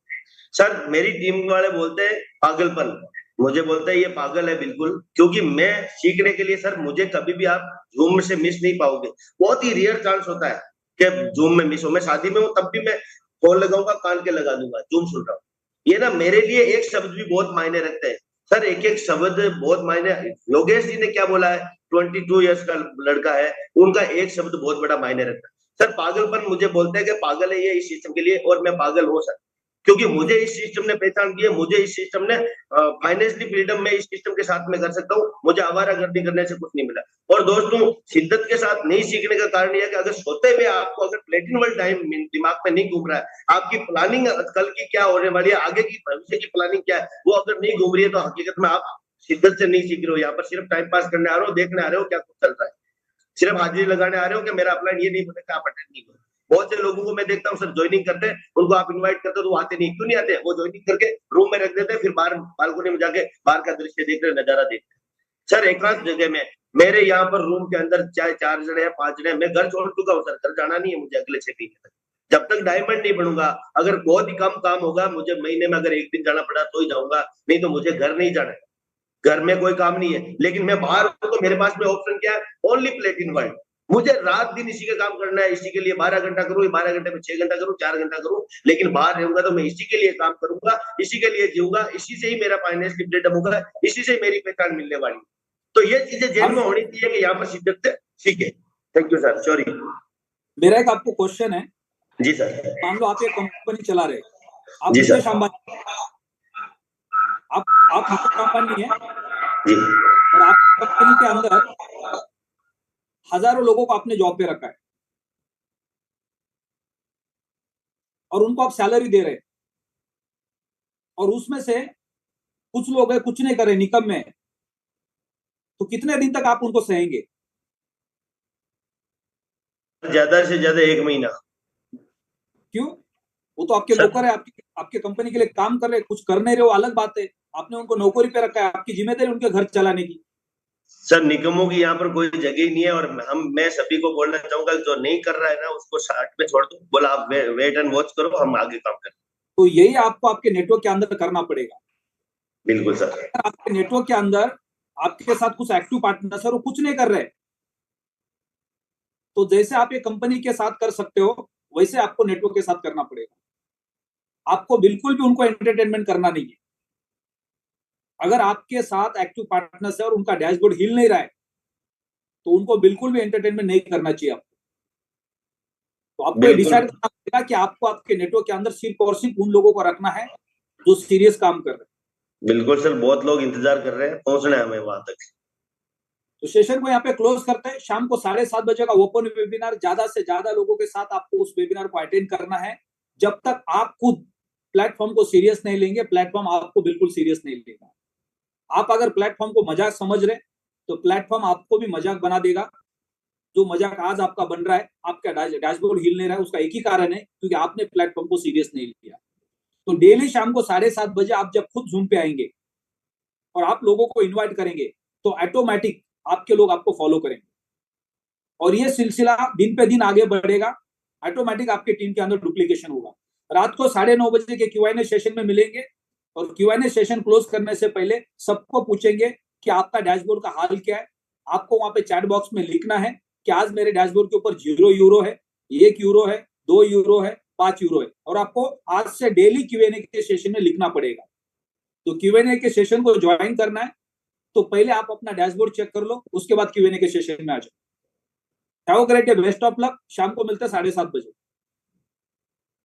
सर मेरी टीम वाले बोलते हैं पागलपन, मुझे बोलते हैं ये पागल है बिल्कुल, क्योंकि मैं सीखने के लिए सर, मुझे कभी भी आप जूम से मिस नहीं पाओगे। बहुत ही रेयर चांस होता है कि जूम में मिस हो। मैं शादी में हूँ तब भी मैं फोन लगाऊंगा, कान के लगा दूंगा, जूम सुन रहा हूँ। ये ना मेरे लिए एक शब्द भी बहुत मायने रखते हैं सर, एक एक शब्द बहुत मायने। योगेश जी ने क्या बोला है, 22 इयर्स का लड़का है, उनका एक शब्द बहुत बड़ा मायने रखता है सर। पागलपन, मुझे बोलते हैं कि पागल है ये इस सिस्टम के लिए, और मैं पागल हूँ सर, क्योंकि मुझे इस सिस्टम ने पहचान दी है, मुझे इस सिस्टम ने फाइनेंशियली फ्रीडम में इस सिस्टम के साथ में कर सकता हूँ, मुझे आवारागर्दी करने से कुछ नहीं मिला। और दोस्तों शिद्दत के साथ नहीं सीखने का कारण यह है कि अगर सोते हुए आपको अगर प्लेटिन वर्ल्ड टाइम दिमाग में नहीं घूम रहा है, आपकी प्लानिंग कल की क्या होने वाली है, आगे की भविष्य की प्लानिंग क्या है, वो अगर नहीं घूम रही है, तो हकीकत में आप शिद्दत से नहीं सीख रहे हो। यहाँ पर सिर्फ टाइम पास करने आ रहे हो, देखने आ रहे हो क्या कुछ चल रहा है, सिर्फ हाजिरी लगाने आ रहे हो कि मेरा अपलाइन ये नहीं बोले आप अटेंड नहीं करो। बहुत से लोगों को मैं देखता हूँ सर, ज्वाइनिंग करते हैं, उनको आप इनवाइट करते हो तो वो आते नहीं। क्यों नहीं आते? वो ज्वाइनिंग करके रूम में रख देते हैं, फिर बाहर बालकनी में जाके बाहर का दृश्य देख रहे, नजारा देखते हैं। सर एकांत जगह में मेरे यहाँ पर रूम के अंदर चाहे 4 जने हैं, 5 जने, मैं घर छोड़ चुका हूँ सर, घर जाना नहीं है मुझे अगले 6 महीने तक, जब तक डायमंड नहीं बनूंगा। अगर बहुत ही कम काम होगा, मुझे महीने में अगर 1 दिन जाना पड़ा तो ही जाऊंगा, नहीं तो मुझे घर नहीं जाना है, घर में कोई काम नहीं है। लेकिन मैं बाहर हूं तो मेरे पास में ऑप्शन क्या है, ओनली प्लेटिन वर्ल्ड। मुझे रात दिन इसी का काम करना है, इसी के लिए 12 घंटा करूँ, 12 घंटे में 6 घंटा करूँ, 4 घंटा करूँ, लेकिन बाहर रहूंगा तो मैं इसी के लिए काम करूंगा, इसी के लिए जीऊंगा, इसी से ही मेरा फाइनेंशियल फ्रीडम होगा, इसी से मेरी पहचान मिलने वाली। तो ये चीजें जेल में होनी चाहिए कि यहाँ पर शिद्दत से सीखे। Thank you sir, sorry. मेरा एक आपको क्वेश्चन है। जी सर। मान लो आप एक कंपनी चला रहे, आप मुकेश अंबानी, आप मुकेश अंबानी है जी। और आपकी कंपनी के अंदर हजारों लोगों को आपने जॉब पे रखा है और उनको आप सैलरी दे रहे हैं, और उसमें से कुछ लोग है कुछ नहीं कर रहे, निकम्मे हैं, तो कितने दिन तक आप उनको सहेंगे? ज्यादा से ज्यादा 1 महीना। क्यों? वो तो आपके सर- नौकर है, आपके कंपनी के लिए काम कर रहे हैं, कुछ कर नहीं रहे, वो अलग बात है। आपने उनको नौकरी पे रखा है, आपकी जिम्मेदारी उनके घर चलाने की। सर निगमों की यहाँ पर कोई जगह ही नहीं है, और मैं सभी को बोलना चाहूंगा कि जो नहीं कर रहा है ना उसको साइड में छोड़ दो, बोला आप वेट एंड वॉच करो, हम आगे काम करें। तो यही आपको आपके नेटवर्क के अंदर करना पड़ेगा। बिल्कुल सर। अगर आपके नेटवर्क के अंदर आपके साथ कुछ एक्टिव पार्टनर सर वो कुछ नहीं कर रहे, तो जैसे आप ये कंपनी के साथ कर सकते हो वैसे आपको नेटवर्क के साथ करना पड़ेगा। आपको बिल्कुल भी उनको एंटरटेनमेंट करना नहीं है। अगर आपके साथ एक्टिव पार्टनर्स है और उनका डैशबोर्ड हिल नहीं रहा है तो उनको बिल्कुल भी एंटरटेनमेंट नहीं करना चाहिए आपको। तो आपको ये बिल्कुल। डिसाइड करना पड़ेगा कि आपको आपके नेटवर्क के अंदर सिर्फ और सिर्फ उन लोगों को रखना है जो सीरियस काम कर रहे हैं। बिल्कुल सर, बहुत लोग इंतजार कर रहे हैं, पहुंचना है हमें वहां तक। तो सेशन को यहाँ पे क्लोज करते हैं। शाम को 7:30 बजे का ओपन वेबिनार, ज्यादा से ज्यादा लोगों के साथ आपको उस वेबिनार को अटेंड करना है। जब तक आप खुद प्लेटफॉर्म को सीरियस नहीं लेंगे, प्लेटफॉर्म आपको बिल्कुल सीरियस नहीं लेगा। आप अगर प्लेटफॉर्म को मजाक समझ रहे तो प्लेटफॉर्म आपको भी मजाक बना देगा। जो मजाक आज आपका बन रहा है, आपका डैशबोर्ड हिल नहीं रहा है, उसका एक ही कारण है क्योंकि आपने प्लेटफॉर्म को सीरियस नहीं लिया। तो डेली शाम को 7:30 बजे आप जब खुद जूम पे आएंगे और आप लोगों को इन्वाइट करेंगे तो ऑटोमेटिक आपके लोग आपको फॉलो करेंगे और ये सिलसिला दिन पे दिन आगे बढ़ेगा। ऑटोमेटिक आपके टीम के अंदर डुप्लीकेशन होगा। रात को 9:30 बजे के Q&A सेशन में मिलेंगे और Q&A सेशन क्लोज करने से पहले सबको पूछेंगे कि आपका डैशबोर्ड का हाल क्या है। आपको वहां पे चैट बॉक्स में लिखना है कि आज मेरे डैशबोर्ड के ऊपर 0 यूरो है, 1 यूरो है, 2 यूरो है, 5 यूरो है, और आपको आज से डेली Q&A के सेशन में लिखना पड़ेगा। तो Q&A के सेशन को ज्वाइन करना है तो पहले आप अपना डैशबोर्ड चेक कर लो, उसके बाद Q&A के सेशन में आ जाओ। Have a great day, best of luck. शाम को मिलते हैं 7:30 बजे।